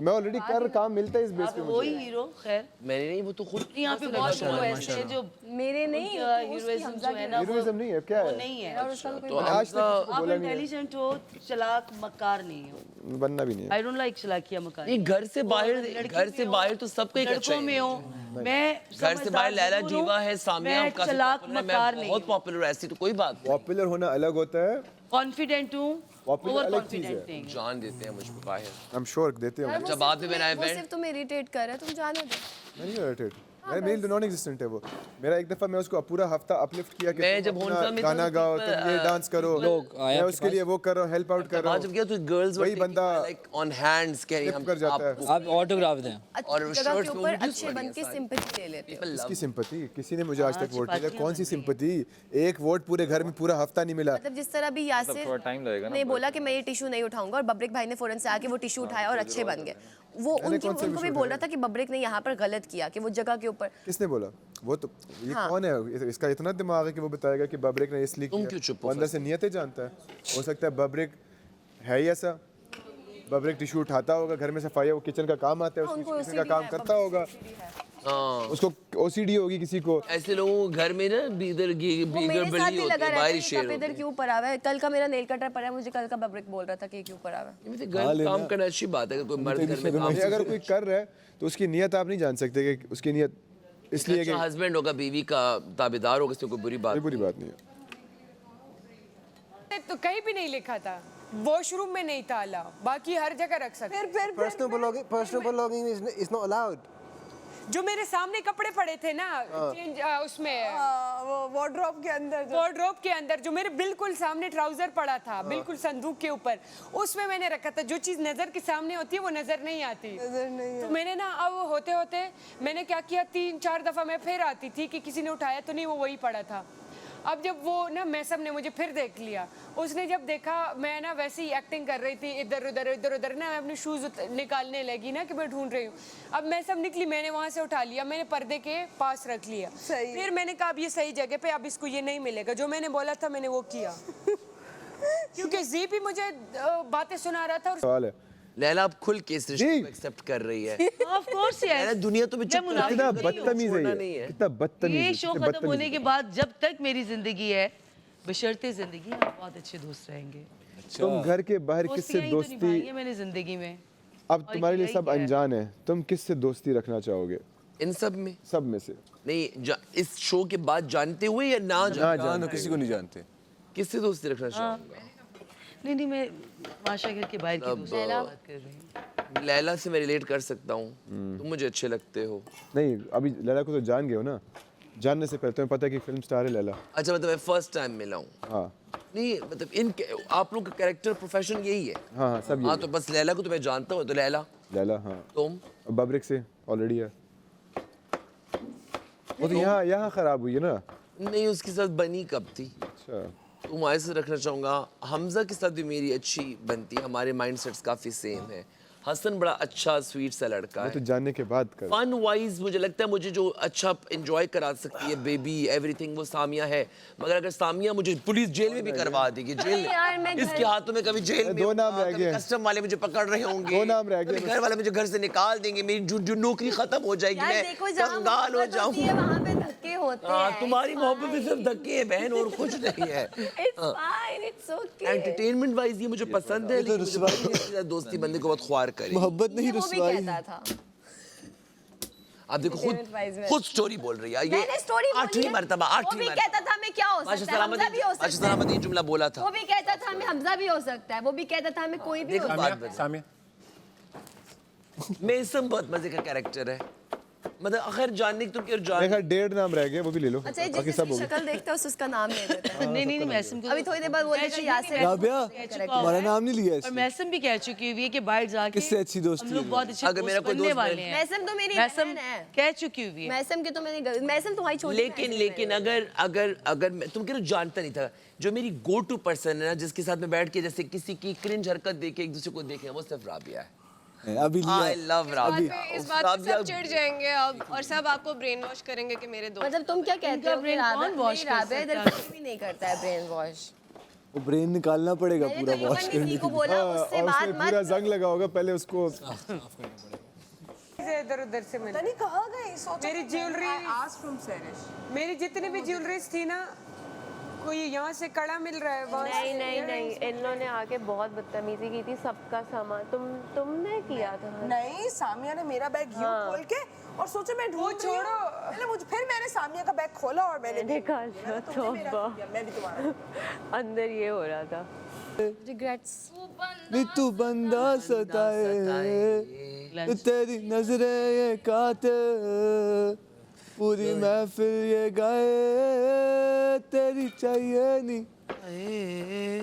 मैं ऑलरेडी कर काम मिलता है इस बेस पे मुझे। वही हीरो। खैर मैंने नहीं, वो तो खुद यहाँ पे बहुत लोग ऐसे हैं जो मेरे नहीं, हीरोइज्म जो है ना हीरोइज्म नहीं है, क्या वो है? नहीं है। तो आज तक किसी को आप बोला नहीं है, इंटेलिजेंट हो, चलाक मक्कार नहीं हो। बनना भी नहीं है। आई डोंट लाइक चलाकिया मक्कार। ये घर से बाहर तो सबको एक अच्छा लड़कों में हो, मैं घर से बाहर लैला जीवा है, सामिया मैं चलाक मक्कार नहीं, बहुत पॉपुलर, ऐसी तो कोई बात नहीं। पॉपुलर होना अलग होता है, कॉन्फिडेंट हूँ, Popular ओवर अलग चीज़ कॉन्फिडेंट है। नहीं। जान देते हैं मुझ पे बाहर, आई एम श्योर देते हैं। जब बाद में वो सिर्फ तुम्हें इरिटेट कर रहा है, तुम जाने दो। मैं नहीं इरिटेट, मेरी नॉन एग्जिस्टेंट है वो। मेरा एक दफा मैं उसको पूरा हफ्ता अपलिफ्ट किया कि मैं जब तुम होंडा अपना में गाना गाओ, तुम ये डांस करो, मैं उसके लिए वो कर रहा हूँ, हेल्प आउट कर रहा जब गया तो गर्ल्स वही बंदा लाइक ऑन हैंड्स कह रही हम कर जाता है। आप ऑटोग्राफ दें और अच्छी जगह shirts के पे ऊपर videos अच्छे बन बन गए के सारे। सिंपैथी ले लेते हो। इसकी सिंपैथी किसी ने मुझे आज तक वोट नहीं दिया। कौन सी सिंपैथी? एक वोट पूरे घर में पूरा हफ्ता नहीं मिला। मतलब जिस तरह भी यासिर टाइम लगेगा ना, ने बोला कि मैं ये टिश्यू नहीं उठाऊंगा और बबरिक भाई ने फौरन से आके वो टिश्यू उठाया और अच्छे बन गए। वो उनको भी बोल रहा था कि बबरिक ने यहाँ पर गलत किया कि वो जगह के ऊपर। किसने बोला? वो तो ये कौन है? इसका इतना दिमाग है कि वो बताएगा कि बबरिक ने इसलिए तुम क्यों किया। चुप वो अंदर से नियतें जानता है। हो सकता है बबरिक है ही ऐसा, बबरिक टिश्यू उठाता होगा, घर में सफाई, वो किचन का काम आता है, उसको किचन का काम करता होगा, उसको ओसीडी होगी किसी को। ऐसे लोगों को घर में ना बीगर बली होती है, बाहरी शेर होती इधर क्यों पड़ा हुआ है? कल का मेरा नेल कटर पड़ा है, मुझे कल का बबरिक बोल रहा था कि क्यों पड़ा हुआ है। है। घर में काम करना अच्छी बात है, कोई मर्द घर में काम अगर कोई कर रहा है तो उसकी नियत आप नहीं जान सकते कि उसकी नियत इसलिए कि हस्बैंड होगा, बीवी का ताबेदार होगा, इसमें कोई बुरी बात बुरी बात नहीं है। तो कहीं भी नहीं लिखा था, वॉशरूम में नहीं था अलाउ, बाकी हर जगह रख सकते। Personal belonging is not allowed. जो मेरे सामने कपड़े पड़े थे ना चेंज उसमें वो वार्डरोब के अंदर वार्डरोब के अंदर जो मेरे बिल्कुल सामने ट्राउजर पड़ा था बिल्कुल संदूक के ऊपर, उसमें मैंने रखा था। जो चीज़ नज़र के सामने होती है वो नज़र नहीं आती। तो मैंने ना अब होते होते मैंने क्या किया, 3-4 दफ़ा मैं फिर आती थी कि किसी ने उठाया तो नहीं, वो वही पड़ा था। अब जब वो ना मैसम ने मुझे फिर देख लिया, उसने जब देखा मैं ना वैसे ही एक्टिंग कर रही थी, इधर उधर ना मैं अपने शूज़ निकालने लगी ना कि मैं ढूंढ रही हूँ। अब मैसम निकली, मैंने वहाँ से उठा लिया, मैंने पर्दे के पास रख लिया। फिर मैंने कहा अब ये सही जगह पे, अब इसको ये नहीं मिलेगा। जो मैंने बोला था मैंने वो किया क्योंकि जी भी मुझे बातें सुना रहा था। सवाल है लैला अब खुल के इस रिश्ते को एक्सेप्ट कर रही है। ऑफ कोर्स लैला दुनिया तो कितना बदतमीज है ये, कितना बदतमीज ये है, शो कितने खत्म बदतमीज होने है। के बाद जब तक मेरी जिंदगी है, बशर्ते जिंदगी, आप बहुत अच्छे दोस्त रहेंगे। तुम घर के बाहर किससे दोस्तियां ही तो निभाई दोस्ती, है मैंने जिंदगी में। अब तुम्हारे लिए सब अनजान है, तुम किससे दोस्ती रखना चाहोगे? इन सब में से नहीं, इस शो के बाद जानते हुए या ना जान किसी को नहीं जानते, किससे दोस्ती रखना चाहूंगा? नहीं मैं माशा घर के बाहर की दोस्ती की बात कर रही हूँ। लैला से मैं रिलेट कर सकता हूँ, तुम मुझे अच्छे लगते हो। नहीं, अभी लैला को तो जान गए हो ना, जानने से पहले तुम्हें पता है कि फिल्म स्टार है लैला। अच्छा, मतलब मैं फर्स्ट टाइम मिला हूँ। हाँ नहीं मतलब इन आप लोग का कैरेक्टर प्रोफेशन यही है। हाँ सब हाँ ये तो बस लैला को तो मैं जानता हूँ, तो लैला हाँ तुम बब्रिक से ऑलरेडी है, वो तो यहाँ खराब हुई है ना। नहीं, उसके साथ बनी कब थी? अच्छा, तुम्हारे से रखना चाहूँगा। हमजा के साथ भी मेरी अच्छी बनती है, हमारे माइंडसेट्स काफ़ी सेम है। हसन बड़ा अच्छा स्वीट सा लड़का वो तो है। जानने के बाद कर। फन वाइज मुझे लगता है मुझे जो अच्छा एंजॉय करा सकती है बेबी एवरीथिंग वो सामिया है। मगर अगर सामिया मुझे पुलिस जेल में भी करवा देगी, जेल में इसके हाथों में कभी जेल में, दो नाम रह गए, कस्टम वाले मुझे पकड़ रहे होंगे, 2 नाम रह गए, घर वाले मुझे घर से निकाल देंगे, मेरी जो नौकरी खत्म हो जाएगी, मैं कंगाल हो जाऊंगा। वहाँ पे धक्के होते हाँ, हैं। तुम्हारी मोहब्बत में सिर्फ धक्के है बहन, और कुछ नहीं है। It's okay. एंटरटेनमेंट वाइज ये मुझे पसंद है, लेकिन मुझे पता नहीं इसके साथ दोस्ती बंदे को बहुत ख्वार करे। मोहब्बत नहीं वो भी रुसवाई। कहता था। आप देखो खुद स्टोरी बोल रही है ये। मैंने स्टोरी बोली आठवीं है। मरतबा वो भी कहता था मैं क्या हो सकता है, हमजा भी हो सकता है। सलामत ये जुमला बोला था। वो भी कहता था हमें हमजा भी हो सकता है, वो भी कहता था हमें कोई भी हो सकता है। सामिया मेसम बहुत मजे का कैरेक्टर है, मतलब आखिर जानने की तुम क्यों जान। देखा 1.5 नाम रह गए, वो भी ले लो, अच्छा, बाकी सब हो जिसकी गए। शक्ल देखते हो उसका नाम ले देते हैं। नहीं मैसम को अभी थोड़ी देर बाद बोलेगा यासिर। राबिया तुम्हारा नाम नहीं लिया और इसने। मैसम भी कह चुकी हुई है कि बाहर जाके किससे अच्छी दोस्ती हम लोग है? बहुत अच्छे अगर मेरा दोस्त कोई बनने दोस्त वाले हैं। मैसम तो मेरी मैसम बहन है। कह चुकी हुई है। मैसम की तो मैंने मैसम तुम्हारी छोटी लेकिन अगर तुम कह रहे हो जानता नहीं था, जो मेरी गो टू पर्सन है ना, जिसके साथ में बैठ के जैसे किसी की क्रिंज हरकत देखे एक दूसरे को देखे, वो सिर्फ राबिया है। अभी लिया आई लव राबिया। इस बात पे सब चिढ़ जाएंगे अब और सब आपको ब्रेन वॉश करेंगे कि मेरे दोस्त। मतलब तुम क्या कहते हो कि brain कौन wash कर राबिया इधर सकता है? कोई भी नहीं करता है ब्रेन वॉश। वो ब्रेन निकालना पड़ेगा पूरा वॉश करने को के बोला हाँ, उससे और बात उसमें पूरा मत। जंग लगा होगा, पहले उसको इधर उधर से मैंने तनी कहाँ गई? सोचो मेरी ज्वेलरी, मेरी जितनी भी ज्वेलरीज थी ना, कोई यहाँ से कड़ा मिल रहा है वहाँ से। नहीं इन लोगों ने आके बहुत बदतमीजी की थी, सबका सामान तुमने किया था। नहीं, सामिया ने मेरा बैग यूं खोल के और सोचो मैं ढूंढ रही हूँ। पहले फिर मैंने सामिया का बैग खोला और मैंने कहा मैं भी तुम्हारा अंदर ये हो रहा था। Regrets. नहीं तू बंदा सताए तेरी नजरें ये काते पूरी महफिल ये गाए तेरी चाहिए नहीं।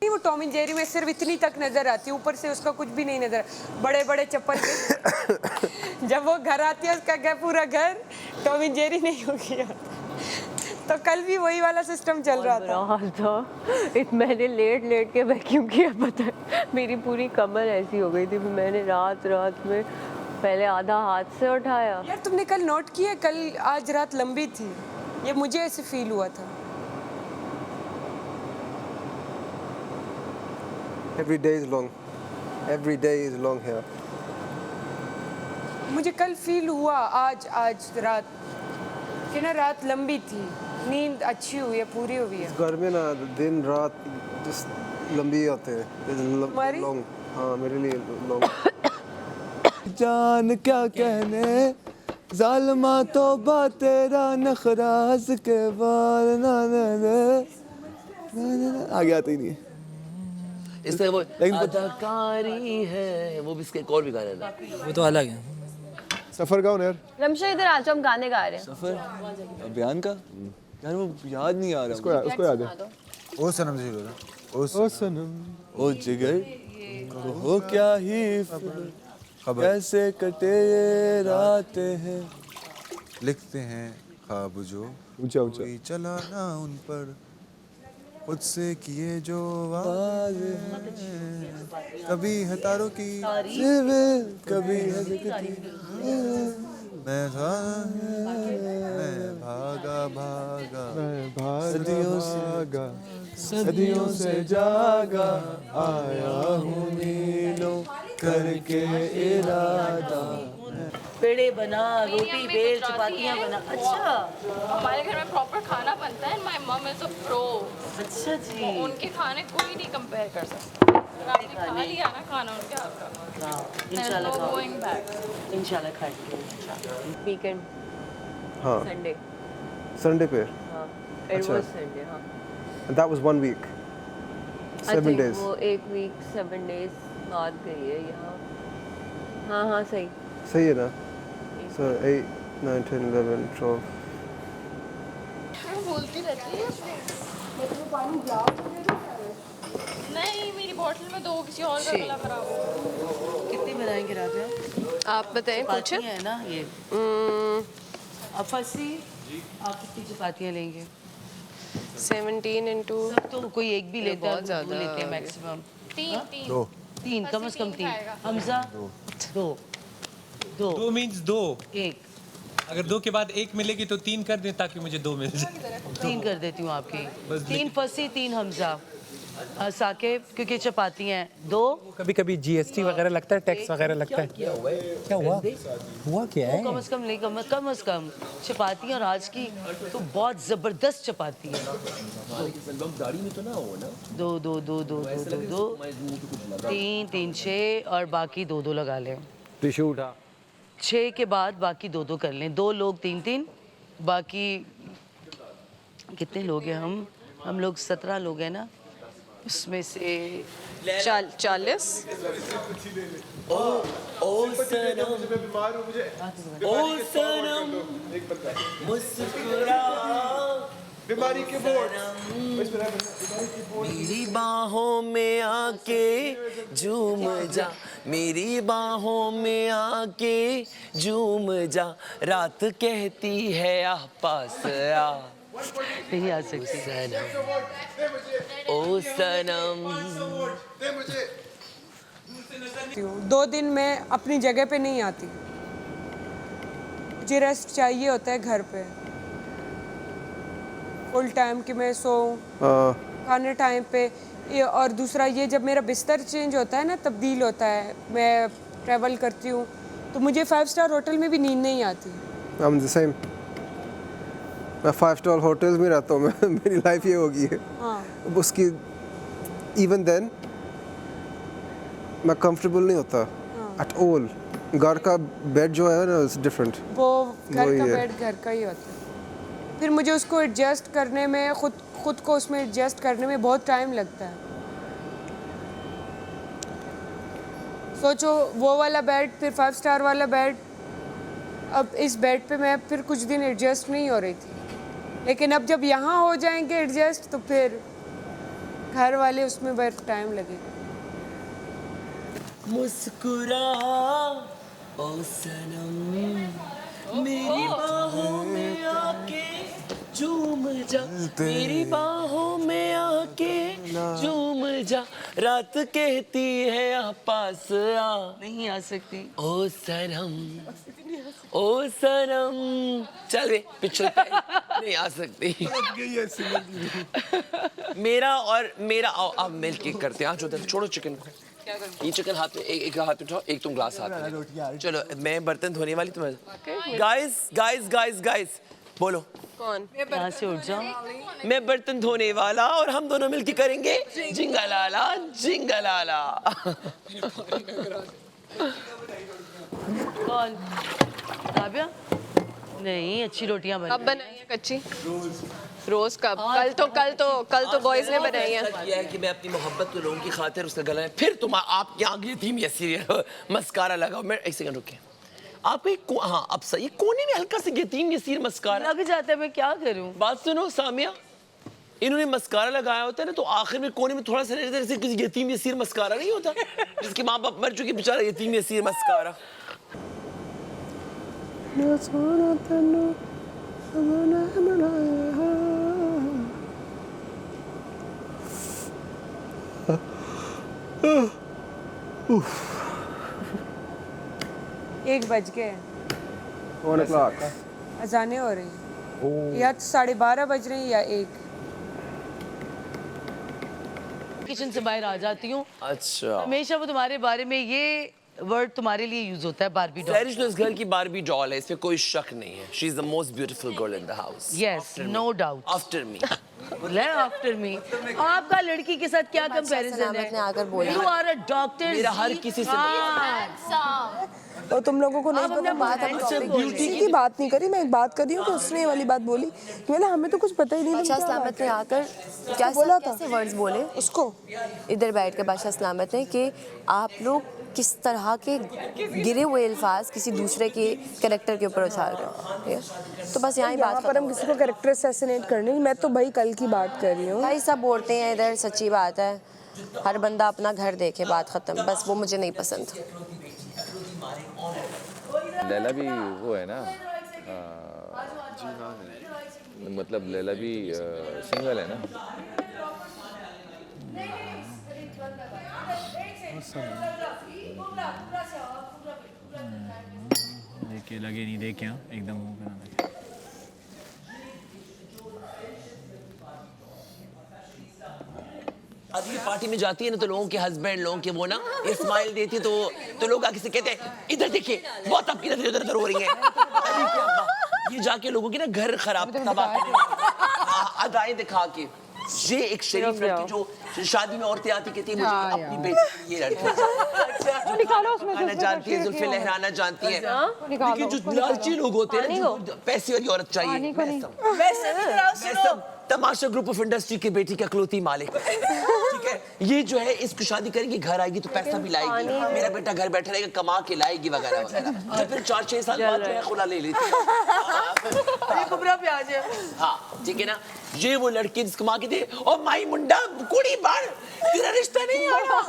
वो टॉम एंड जेरी में सिर्फ इतनी तक नजर आती है, ऊपर से उसका कुछ भी नहीं नजर। बड़े बड़े चप्पल के जब वो घर आती है उसका घर पूरा घर टॉम एंड जेरी नहीं हो गया। तो कल भी वही वाला सिस्टम चल रहा था। मैंने लेट के वैक्यूम किया, पता है मेरी पूरी कमर ऐसी हो गई थी। मैंने रात में पहले आधा हाथ से उठाया। यार तुमने कल नोट किया, कल आज रात लंबी थी, ये मुझे ऐसे फील हुआ था। Every day is long. Every day is long here. मुझे कल फील हुआ आज रात कि ना रात लंबी थी, नींद अच्छी हुई है, पूरी हुई है। घर में ना दिन रात just लंबी आते हैं। लॉन्ग, हाँ मेरे लिए लॉन्ग। जान क्या कहने जालिमा तो बात तेरा नखराज के बार ना आगे आता ही नहीं है। इससे वो अदाकारी है, वो भी इसके एक और भी गाना है। वो तो अलग है। सफ़र गाओ ना यार। रमशा इधर आ जाओ, हम गाने गा रहे हैं। सफर बयान का यार वो याद नहीं आ रहा उसको याद है। ओ सनम जीरो ना ओ सनम ओ जिगर हो क्या ही खबर कैसे कटे ये रातें हैं लिखते हैं ख्वाब जो ऊंचा ऊंचा कोई चला ना उन पर खुद से किए जो वादे हैं कभी है तारों की सिविल कभी है दिखती मैं भागा भागा सदियों से जागा आया हूँ नीलों करके इरादा पेड़े बना रोटी बेल चपातियाँ बना। अच्छा हमारे घर में प्रॉपर खाना बनता है। My mum is a pro. अच्छा जी। उनके खाने कोई नहीं कंपेयर कर सकता। अगर आपने खा लिया ना खाना उनके हाथ का, इंशाल्लाह खाओ। Going back. इंशाल्लाह खाएंगे। वीकेंड हाँ संडे संडे पे हाँ इट अच्छा। वाज संडे हाँ that was 1 week I 7 think days वो 1 वीक 7 डेज बाद गई है यहाँ। हाँ हाँ सही सही है ना so 8 9 10 11 12 मैं बोलती रहती है नहीं, मेरी बोतल में दो, किसी और का गला खराब हो। कितनी बनाएंगे राबिया? आप बताएं कुछ। चपातियाँ है ना ये अब फंसी आप कितनी चपातियाँ लेंगे? 17 into सब तो कोई एक भी लेता है, बहुत दो ज़्यादा लेते हैं मैक्सिमम। तीन दो तीन कम से कम तीन। हमजा दो दो दो मीन्स दो। एक अगर दो के बाद एक मिलेगी तो तीन कर दें ताकि मुझे दो मिल जाए। तीन कर देती हूँ आपकी। तीन फंसी तीन हमजा साकिब क्योंकि चपातियाँ हैं दो। कभी कभी जीएसटी वगैरह लगता है, टैक्स वगैरह लगता है। क्या हुआ हुआ क्या है? कम से कम नहीं कम से कम चपाती और आज की तो बहुत जबरदस्त चपाती है। दो दो दो दो दो दो दो तीन तीन 6 और बाकी दो दो लगा लें। टिश्यू उठा 6 के बाद बाकी दो दो कर लें। 2 लोग 3 बाकी कितने लोग हैं हम लोग 17 लोग हैं ना, उसमें से 40। ओ सनम मुस्कुरा बीमारी के बोर्ड मेरी बाहों में आके झूम जा, मेरी बाहों में आके झूम जा, रात कहती है आ पास आ। नहीं आ सकती। सनम ओ सनम 2 दिन मैं अपनी जगह पे नहीं आती। मुझे रेस्ट चाहिए होता है घर पे फुल टाइम कि मैं सोऊं खाने टाइम पे। और दूसरा ये जब मेरा बिस्तर चेंज होता है ना, तब्दील होता है, मैं ट्रैवल करती हूँ तो मुझे 5 स्टार होटल में भी नींद नहीं आती। I'm the same मैं 5 स्टार होटल्स में रहता हूँ मैं मेरी लाइफ ये होगी है। हाँ उसकी इवन देन मैं कंफर्टेबल नहीं होता एट ऑल। घर का बेड जो है ना इट्स डिफरेंट। वो घर का बेड घर का ही होता है। फिर मुझे उसको एडजस्ट करने में खुद को उसमें एडजस्ट करने में बहुत टाइम लगता है। सोचो वो वाला बेड फिर 5 स्टार वाला बेड। अब इस बेड पे मैं फिर कुछ दिन एडजस्ट नहीं हो रही थी, लेकिन अब जब यहाँ हो जाएंगे एडजस्ट तो फिर घर वाले उसमें बहुत टाइम लगेगा। मुस्कुरा ओ सनम मेरी बाहों में आके झूम जा, मेरी बाहों में आके झूम जा, रात कहती है आ पास आ। नहीं आ सकती। ओ सनम ओ सनम चल रे पिछले नहीं आ सकती। मेरा और मेरा आओ आप मिल के करते हैं। जो छोड़ो चिकन को, ये चिकन हाथ में एक हाथ में उठाओ, एक तुम ग्लास हाथ में। चलो मैं बर्तन धोने वाली तुम्हें। गाइस गाइस गाइस गाइस बोलो कौन? यहाँ से उठ जाओ। मैं बर्तन धोने वाला और हम दोनों मिलके करेंगे जिंगलाला जिंगलाला। कौन? राबिया? नहीं अच्छी रोटियां बनी। कब बनाई है कच्ची? रोज कब? कल तो बॉयज ने बनाई है। किया है कि मैं अपनी मोहब्बत तो लोगों की खातिर उसका गला है। फिर तुम आप यहाँ की थी मैं सीरियल मस्कारा लगाओ। मैं एक सेकंड रुके। आपको एक हाँ अब सही कोने में हल्का सा यतीम यसीर मस्कारा लग जाता है, मैं क्या करूं? बात सुनो सामिया, इन्होंने मस्कारा लगाया होता है ना तो आखिर में कोने में थोड़ा सा रहता है, जैसे किसी यतीम यसीर मस्कारा नहीं होता जिसके माँ बाप मर चुके, बेचारा यतीम यसीर मस्कारा। एक बज गए, 1 o'clock. अजानें हो रही, या 12:30 बज रहे हैं या 1। किचन से बाहर आ जाती हूँ, अच्छा हमेशा वो तुम्हारे बारे में ये वर्ड तुम्हारे लिए यूज होता है, बारबी डॉल। सैरिश इस घर की बारबी डॉल है, इसमें कोई शक नहीं है। She is the most beautiful girl in the house. Yes, no doubt. After me after me. आपका लड़की के साथ क्या कंपैरिजन है? आकर बोला यू आर अ डॉक्टर। मेरा हर किसी से और तुम लोगों को नहीं पता बात, किसी की बात नहीं करी, मैं एक बात कर रही हूँ कि उसने ये वाली बात बोली कि बोला हमें तो कुछ पता ही नहीं। बादशाह सलामत ने आकर क्या बोला था? कैसे वर्ड्स बोले उसको इधर बैठ के बादशाह सलामत ने कि आप लोग किस तरह के गिरे हुए अल्फाज किसी दूसरे के कैरेक्टर के ऊपर उछाल रहे हैं। तो बस यहाँ बात पर हम किसी को कैरेक्टर असैसिनेट करने, मैं तो भाई कल की बात कर रही हूँ। भाई सब बोलते हैं इधर, सच्ची बात है, हर बंदा अपना घर देखे, बात खत्म। बस वो मुझे नहीं पसंद। लैला भी वो है ना, मतलब लैला भी सिंगल है ना। देखिए लगे नहीं, देखे एकदम मुंह पे ना लगे। अगली पार्टी में जाती है ना तो लोगों के हस्बैंड, लोगों के वो ना स्माइल देती है तो लोग आगे से कहते हैं इधर देखिए बहुत आपकी नजर इधर हो रही है। ये जाके लोगों की ना घर खराब तबाह अदाएं दिखा के। ये एक शरीफ लड़की जो शादी में औरतें आती कहती है मुझे अपनी बेटी ये लड़की खाना जानती है, जुल्फे लहराना जानती है, लेकिन जो लालची लोग होते हैं ना, पैसे वाली औरत चाहिए। मैं सब तमाशा ग्रुप ऑफ इंडस्ट्री के बेटी का अकलौती मालिक, ठीक है। ये जो है इसको शादी करेंगे, घर आएगी तो पैसा भी लाएगी, मेरा बेटा घर बैठा रहेगा कमा के लाएगी वगैरह वगैरह। फिर 4-6 साल बाद जो है खुला ले लेती है। प्याज है। हाँ ठीक है ना। ये वो लड़की जिसको माँ कहती है ओ माई मुंडा कुड़ी बार तेरा रिश्ता नहीं आ रहा,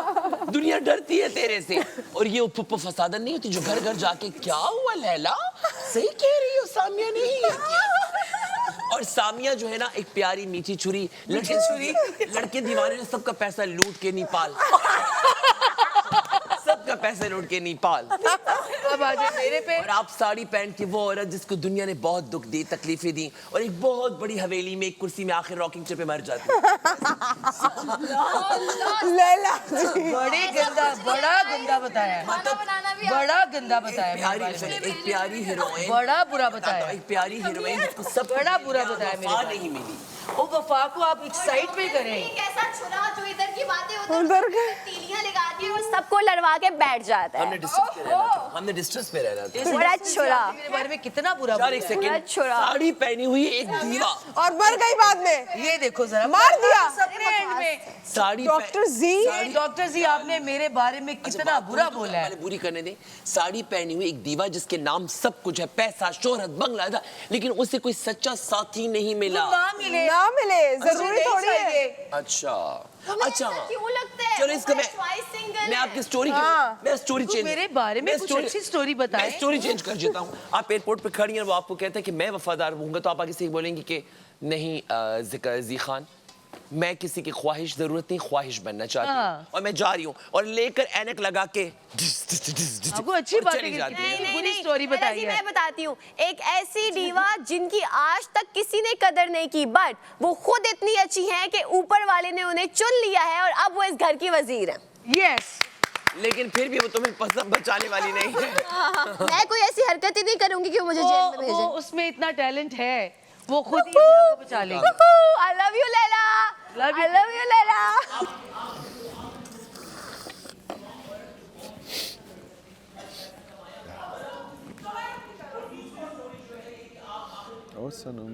दुनिया डरती है तेरे से। और ये उप्पू फसादन नहीं होती जो घर घर जाके क्या हुआ लैला, सही कह रही हो सामिया नहीं। और सामिया जो है ना एक प्यारी मीठी छुरी, लड़के दीवाने ने सबका पैसा लूट के नेपाल, सबका पैसा लूट के नेपाल। अब आ जाए मेरे पे। और आप साड़ी पहन के वो औरत जिसको दुनिया ने बहुत दुख दी, तकलीफें दी, और एक बहुत बड़ी हवेली में एक कुर्सी में आखिर रॉकिंग चेयर पे मर जाती है। लैला बड़ा गंदा बताया, बड़ा गंदा बताया। एक प्यारी हीरोइन, बड़ा बुरा बताया। एक प्यारी हीरोइन जिसको सब बड़ा बुरा बताया, वफा नहीं मिली। ओ वफा को आप एक साइड पे करें। कैसा छुरा जो इधर की बातें होती हैं, तीलियां लगाती है और सबको लड़वा के बैठ जाता है। हमने डिस्ट्रेस पे रहना था। बड़ा छुरा मेरे बारे में कितना बुरा यार एक सेकंड, साड़ी पहनी हुई एक दीवा और मर गई बाद में। ये देखो जरा, मार दिया सबने एंड में। साड़ी डॉक्टर जी आपने मेरे बारे में कितना बुरा बोला है। बुरी करने दे। साड़ी पहनी हुई एक दीवा जिसके नाम सब कुछ है, पैसा शोहरत बंगला था, लेकिन उसे कोई सच्चा साथी नहीं मिला। ना मिले जरूरी थोड़ी है। अच्छा क्यों लगता है? चलो इसको मैं आपकी स्टोरी मैं स्टोरी चेंज मेरे बारे में कुछ अच्छी स्टोरी बताएं। मैं स्टोरी चेंज कर देता हूँ। आप एयरपोर्ट पे खड़ी हैं और वो आपको कहता है कि मैं वफादार हूँगा, तो आप आगे से बोलेंगे कि नहीं जी खान, मैं किसी की ख्वाहिश जरूरत नहीं, ख्वाहिश बनना चाहती हूँ और मैं जा रही हूँ, और लेकर ऐनक लगा के आपको अच्छी बात है। नहीं स्टोरी बताइए। मैं बताती हूँ, एक ऐसी डीवा जिनकी आज तक किसी ने कदर नहीं की, बट वो खुद इतनी अच्छी हैं कि ऊपर वाले ने उन्हें चुन लिया है और अब वो इस घर की वजीर है। यस, लेकिन फिर भी वो तुम्हें पसंद बचाने वाली नहीं है। मैं कोई ऐसी हरकत ही नहीं करूंगी कि मुझे जेल में भेजे। उसमें इतना टैलेंट है, वो खुद ही को बचा लेगी। I love you Laila, I love you Laila. ओ सनम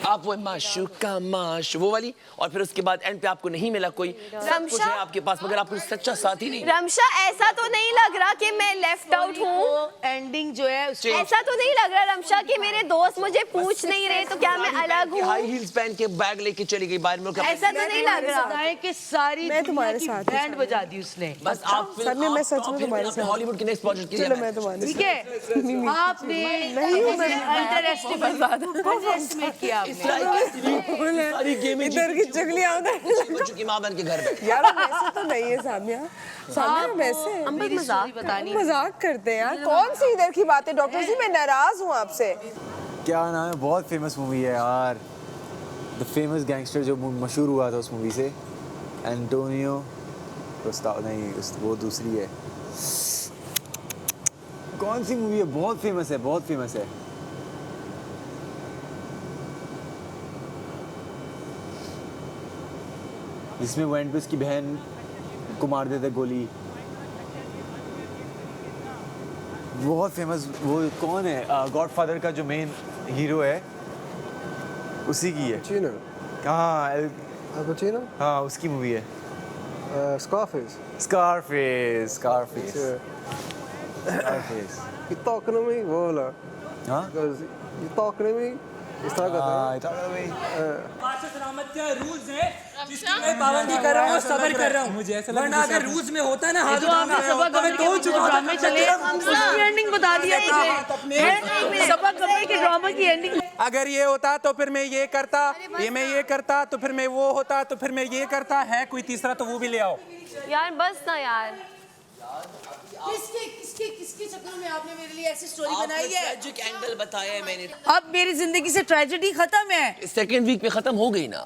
आप वो माशूका माश वो वाली, और फिर उसके बाद एंड पे आपको नहीं मिला कोई, सब कुछ है आपके पास मगर आपको सच्चा साथी नहीं। रमशा ऐसा तो नहीं लग रहा कि मैं लेफ्ट आउट हूँ, एंडिंग जो है ऐसा तो नहीं लग रहा रमशा कि मेरे दोस्त मुझे पूछ नहीं रहे तो क्या मैं अलग हूँ? हाई हील्स पहन के बैग लेके चली गई बाहर में, ऐसा तो नहीं लग रहा कि सारी मैं तुम्हारे साथ बैंड बजा दी उसने। बस आप सर मैं सच में तुम्हारे साथ हॉलीवुड के नेक्स्ट प्रोजेक्ट के लिए चलो मैं तुम्हारे ठीक है, आपने नहीं हूँ मैं अंडर एस्टिमेट किया आपने। सारी गेमिंग इधर की चुगलियां उधर हो चुकी मां बन के घर में। यार वैसे तो नहीं है सामिया, सामिया वैसे मजाक करते हैं यार, कौन सी इधर की बात है डॉक्टर जी, मैं नाराज हूँ आपसे। क्या नाम है, बहुत फेमस मूवी है यार, द फेमस गैंगस्टर जो मशहूर हुआ था उस मूवी से, एंटोनियो नहीं वो दूसरी है, कौन सी मूवी है, बहुत फेमस है, बहुत फेमस है। जिसमें वो एंड पे उसकी बहन को मार देते गोली, बहुत फेमस। वो कौन है, गॉडफादर का जो मेन हीरो है उसी की है। हाँ उसकी मूवी है Scarface. Scarface. You talking to me? Vola. Huh? Because you talking to me? It's talking to me. सलामत का रूल्स है जिसकी मैं पाबंदी कर रहा हूँ, सबर कर रहा हूँ। मुझे ऐसा लगता है वरना अगर रूल्स में होता ना हाथ उठाना तो मैं तो चुका में चले उसकी एंडिंग बता दिया था। सबक गए कि ड्रामा की एंडिंग अगर ये होता तो फिर मैं ये करता, ये मैं ये करता तो फिर मैं वो होता, तो फिर मैं ये करता, है कोई तीसरा तो वो भी ले आओ। यार बस ना यार, किसके चक्कर में आपने मेरे लिए ऐसी स्टोरी बनाई है? ट्रेजिक एंगल बताया है मैंने। अब मेरी जिंदगी से ट्रेजेडी खत्म है। सेकंड वीक में खत्म हो गई ना।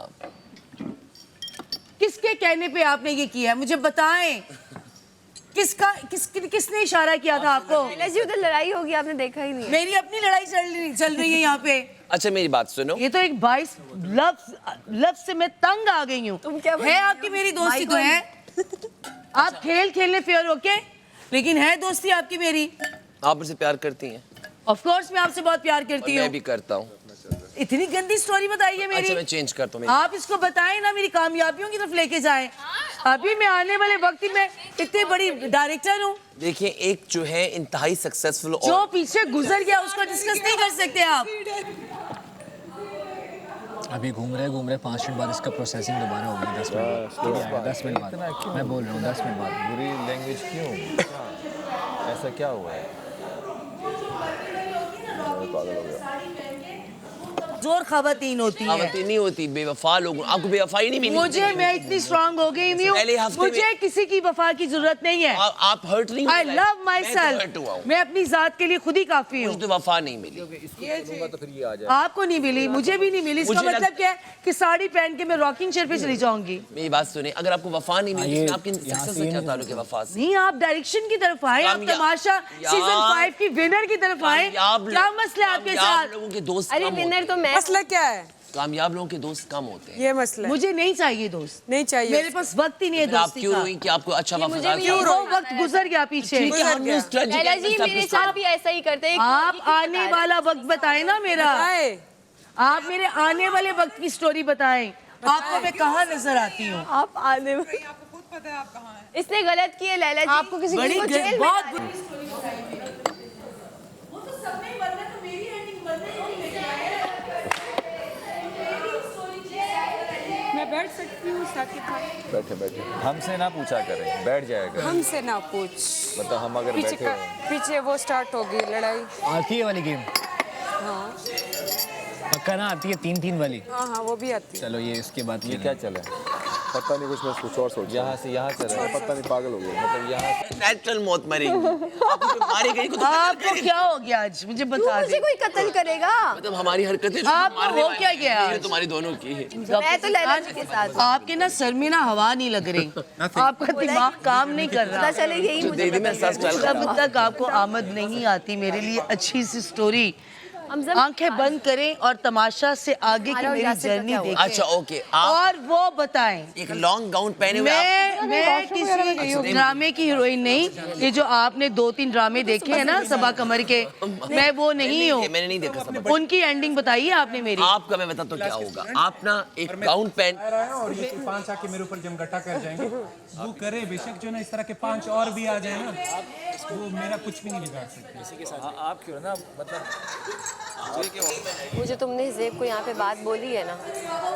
किसके कहने पे आपने ये किया है मुझे बताएं? किसने इशारा किया था आपको? जी उधर लड़ाई होगी आपने देखा ही नहीं। मेरी अपनी लड़ाई चल रही है यहाँ पे। अच्छा मेरी बात सुनो, ये तो एक 22 लफ्ज से मैं तंग आ गई हूँ। तुम क्या है आपकी मेरी दोस्ती तो है, आप खेलने फेयर होके, लेकिन है दोस्ती आपकी मेरी। आप मुझसे प्यार करती हैं? ऑफ कोर्स मैं आपसे बहुत प्यार करती हूँ। मैं भी करता हूँ। इतनी गंदी स्टोरी बताइए मेरी। अच्छा मैं चेंज करता हूँ। आप इसको बताएं ना, मेरी कामयाबियों की तरफ लेके जाएं। अभी मैं आने वाले वक्त में इतनी बड़ी डायरेक्टर हूँ। देखिए एक जो है इंतहाई सक्सेसफुल और जो पीछे गुजर गया उसको डिस्कस नहीं कर सकते आप। अभी घूम रहे 5 मिनट बाद इसका प्रोसेसिंग दोबारा होगी। 10 मिनट बाद मैं बोल रहा हूँ 10 मिनट बाद। बुरी लैंग्वेज क्यों, ऐसा क्या हुआ है? पागल हो गया। जोर खवातीन होती है। खवातीन नहीं होती, बेवफा लोग। आपको बेवफाई नहीं मिली? मुझे मैं इतनी स्ट्रांग हो गई हूँ, मुझे किसी की वफा की जरूरत नहीं है। आप हर्ट नहीं हुए? I love myself। मैं अपनी जात के लिए खुद ही काफी हूँ। मुझे तो वफा नहीं मिली। तो फिर ये आ जाए। आपको नहीं मिली, मुझे भी नहीं मिली। इसका मतलब क्या है कि साड़ी पहन के मैं रॉकिंग चेयर पे चली जाऊंगी। मेरी बात सुने, अगर आपको वफा नहीं मिली तो आपकी सक्सेस से क्या ताल्लुक है वफा से? नहीं, आप डायरेक्शन की तरफ आए, आप तमाशा सीजन 5 की विनर की तरफ आए। क्या मसला है आपके साथ? लोगों के दोस्त अरे विनर तो मैं। मसला क्या है? कामयाब लोगों के दोस्त कम होते हैं। ये मसला है। मुझे नहीं चाहिए दोस्त, नहीं चाहिए। मेरे पास वक्त ही नहीं है दोस्ती का। आप क्यों रोई कि आपको अच्छा वफादार क्यों रो? वक्त गुजर गया पीछे। लैला जी मेरे साथ भी ऐसा ही करते हैं। आप आने वाला वक्त बताएं ना मेरा। आप मेरे आने वाले वक्त की स्टोरी बताएं। आपको मैं कहाँ नजर आती हूँ? आप आने आपको खुद पता है आप कहाँ हैं। इसने गलत किया लैला जी। आपको किसी को जेल में मैं बैठ सकती हूँ साकिब भाई? बैठे हमसे ना पूछा करें, बैठ जाएगा। हमसे ना पूछ, मतलब हम अगर बैठे पीछे वो स्टार्ट होगी लड़ाई। आती है वाली गेम? हाँ पक्का ना आती है 3-3 वाली? हाँ वो भी आती है। चलो ये इसके बाद ये क्या चले? पता नहीं, कुछ और सोच। यहाँ से यहाँ चले, पता नहीं, पागल हो गया। मतलब यहाँ नेचुरल मौत मरेगी। आपको मारी गई तो आपको क्या हो गया आज मुझे बता मुझे कोई कत्ल करेगा? मतलब हमारी हरकतें आपको हो क्या गया? तुम्हारी दोनों की है। मैं तो लैला जी के साथ। आपके ना सर में ना हवा नहीं लग रही, आपका दिमाग काम नहीं कर रहा। पता चले यही मुझे। जब तक आपको आमद नहीं आती मेरे लिए अच्छी सी स्टोरी, आंखें बंद करें और तमाशा से आगे की मेरी जर्नी देखें। अच्छा ओके, आप और वो बताएं। एक लॉन्ग गाउन पहने हुए मैं किसी ड्रामे की हीरोइन नहीं। ये जो आपने 2-3 ड्रामे देखे हैं ना सबा कमर के, मैं वो नहीं हूँ। मैंने नहीं देखा सब। उनकी एंडिंग बताइए आपने मेरी। आपका मैं बता तो क्या होगा, आप ना एक गाउन पहन और ये 5 आके मेरे ऊपर जमघटा कर जाएंगे। वो करे बेशक, जो ना इस तरह के 5 और भी आ जाए ना, वो मेरा कुछ भी नहीं बिगाड़ सकते। इसी के साथ आप क्यों ना, मतलब मुझे तुमने ज़ेब को यहाँ पे बात बोली है ना।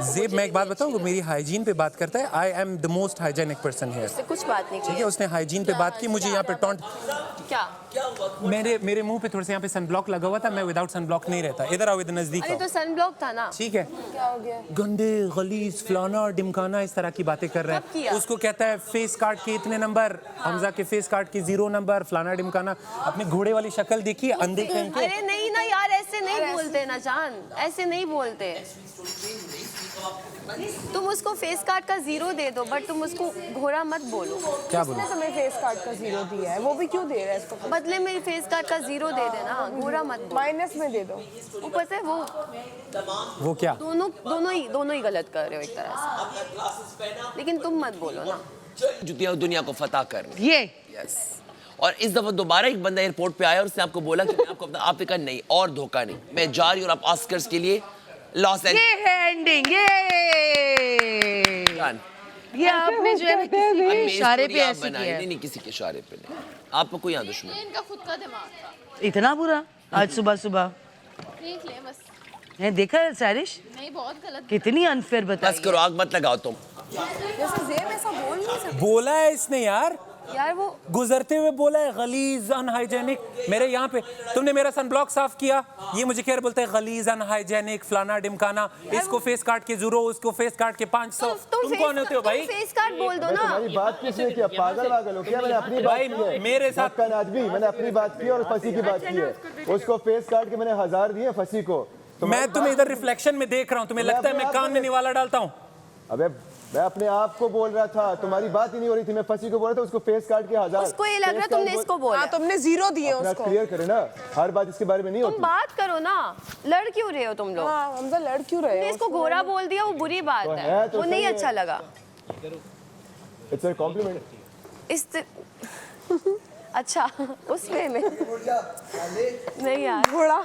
ज़ेब, मैं एक बात बताऊँ, वो मेरी हाइजीन पे बात करता है। I am the most hygienic person here. उससे कुछ बात नहीं ठीक है, उसने हाइजीन पे बात की, मुझे यहाँ पे टॉन्ट। क्या मेरे मुंह पे थोड़े से यहाँ पे सनब्लॉक लगा हुआ था, मैं विदाउट सनब्लॉक नहीं रहता। इधर आओ, इधर नजदीक अरे आओ। तो सनब्लॉक था ना। ठीक है, क्या हो गया? गंदे गलीज फलाना और डिमकाना इस तरह की बातें कर रहा कब है। किया? उसको कहता है फेस कार्ड के इतने नंबर, हमजा के फेस कार्ड के 0 नंबर, फलाना डिमकाना। अपने घोड़े वाली शक्ल देखिए, अंधे कहीं के। अरे नहीं ना यार, ऐसे नहीं बोलते ना जान, ऐसे नहीं बोलते। तुम उसको फेस कार्ड का 0 दे दो, बट तुम उसको घोड़ा मत बोलो। क्या बोलो? उसने तुम्हें फेस कार्ड का 0 दिया है, वो भी क्यों दे रहा है इसको? बदले में फेस कार्ड का 0 दे देना, घोड़ा मत बोलो। माइनस में दे दो। वो पता है वो क्या? दोनों ही गलत कर रहे हो एक तरह से, लेकिन तुम मत बोलो ना। दुनिया को फतह कर ये यस। और इस दफा दोबारा एक बंदा एयरपोर्ट पे आया और उसने आपको बोला कि मैं आपको अपना, आपने कहा नहीं और धोखा नहीं, मैं जा रही हूँ और आप ऑस्कर्स के लिए लॉस एंजेलिस। ये है एंडिंग। ये आपने जो है ना किसी के इशारे पे ऐसे किया है। नहीं किसी के इशारे पे नहीं, आपको कोई यहाँ दुश्मन। इनका खुद का दिमाग था। इतना बुरा आज सुबह सुबह देख ले बस। है, देखा है सारिश? नहीं, बहुत गलत। कितनी अनफेयर बताई। बस करो, आग मत लगाओ तुम। जैसे ज़ेब ऐसा बोल नहीं सकता बोला है इसने यार, वो गुजरते हुए बोला है गलीज अनहाइजेनिक। मेरे यहाँ पे तुमने मेरा सनब्लॉक साफ किया, ये मुझे क्या बोलता है गलीज अनहाइजेनिक फलाना डिमकाना। इसको फेस कार्ड के 0, उसको फेस कार्ड के 500। तुम कौन होते हो भाई? फेस कार्ड बोल दो ना। तुम्हारी बात किसने किया? पागल हो क्या? मैंने अपनी बात की है। मेरे साथ आदमी, मैंने अपनी बात की और फंसी की बात की है। उसको फेस कार्ड के मैंने 1000 दिए फंसी को। मैं तुम्हें इधर रिफ्लेक्शन में देख रहा हूँ, तुम्हें लगता है मैं कान में निवाला डालता हूँ? अबे मैं अपने आप को बोल रहा था, तुम्हारी बात ही नहीं हो रही थी। मैं फंसी को बोल रहा था, उसको फेस कार्ड के 1000। उसको ये लग रहा तुमने इसको बोला। तुमने 0 दिए उसको। क्लियर करे ना, हर बात इसके बारे में नहीं होती। तुम बात करो ना, लड़ क्यों रहे हो तुम लोग? हम तो लड़ क्यों रहे हो? इसको घोड़ा बोल दिया, वो बुरी बात है, वो नहीं अच्छा लगा। It's a compliment. अच्छा उस वे में नहीं यार, घोड़ा।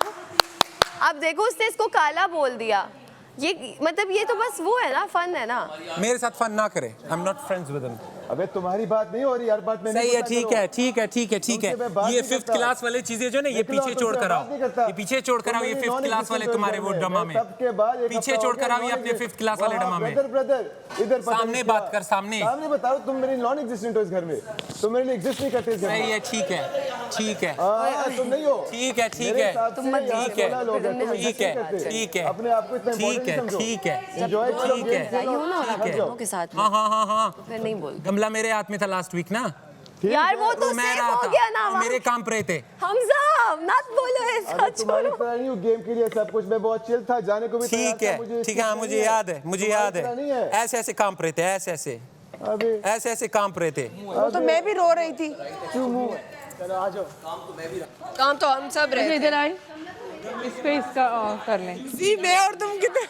अब देखो उसने इसको काला बोल दिया, ये मतलब ये तो बस वो है ना, फन है ना। मेरे साथ फन ना करे, I am not friends with him. अबे तुम्हारी बात नहीं हो रही यार, बात में सही है, ठीक है ठीक है ठीक है ठीक है। ये 5th क्लास वाले चीजें जो ना, ये पीछे छोड़ कर आओ, ये पीछे छोड़ कर आओ। ये 5th क्लास वाले तुम्हारे वो ड्रामा में पीछे छोड़ कर आओ, ये अपने 5th क्लास वाले ड्रामा में। ब्रदर इधर सामने बात कर, सामने बताओ। तुम मेरी नॉन एग्जिस्टेंट हो इस घर में, तुम मेरे लिए एग्जिस्ट नहीं करते इस घर में। सही है, ठीक है ठीक है, तुम नहीं हो। ठीक है ठीक है ठीक है ठीक है ठीक है, अपने आप को इतना ठीक है ठीक है एंजॉय करो, ठीक है। के साथ हाँ हाँ हाँ हाँ, फिर नहीं बोल। गमला मेरे हाथ में था लास्ट वीक ना यार, वो तो मैं सेफ रहा हो था, गया ना। मेरे काम पर थे। हमजा मत बोलो ऐसा, तुम्हारी तरह नहीं हूँ गेम के लिए सब कुछ। मैं बहुत चिल था, जाने को भी ठीक है ठीक है। हाँ मुझे याद है, मुझे याद है। ऐसे ऐसे काम पर थे, ऐसे ऐसे ऐसे ऐसे काम पर थे। वो तो मैं भी रो रही थी। काम तो हम सब रहे। इधर आए, इस पे इसका कर लें। जी मैं और तुम कितने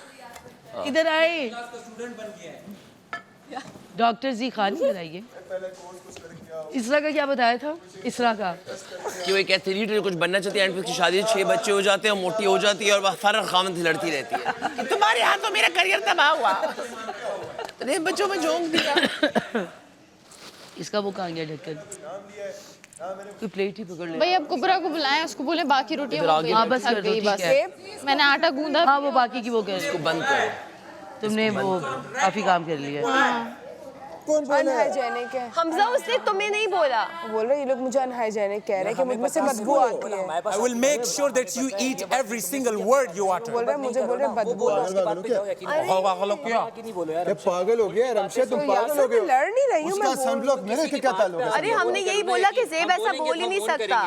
इधर आए। डॉक्टर जी खान बताइए, इसरा का क्या बताया था? इसरा का कि वो एक एथलीट है, कुछ बनना चाहती है, एंड उसकी शादी 6 बच्चे हो जाते हैं और मोटी हो जाती है और फर्र खामन से लड़ती रहती है कि तुम्हारे हाथ तो मेरा करियर तबाह हुआ, तो बच्चों में झोंक दिया। इसका वो कहाँ गया ढक्कन? कोई प्लेट ही पकड़ ले भाई अब कुबरा को बुलाएं, उसको बोले बाकी रोटियां बस कर दो, ठीक है। मैंने आटा गूंदा। हाँ वो बाकी की वो कर इसको बंद करो। तुमने वो काफी काम कर लिया। अनहाइजेनिक है। हमजा उसने तुम्हें नहीं बोला। बोल रहे ये लोग मुझे अनहाइजेनिक कह रहे हैं कि मुझमें से बदबू आती है। I will make sure that you eat every single word you utter. बोल रहे मुझे बोल रहे बदबू पागल हो गया रमशा, तुम पागल हो गए। लड़ नहीं रही हूँ मैं। सनब्लॉक मेरे से क्या ताल्लुक है? अरे हमने यही बोला कि ज़ेब ऐसा बोल ही नहीं सकता।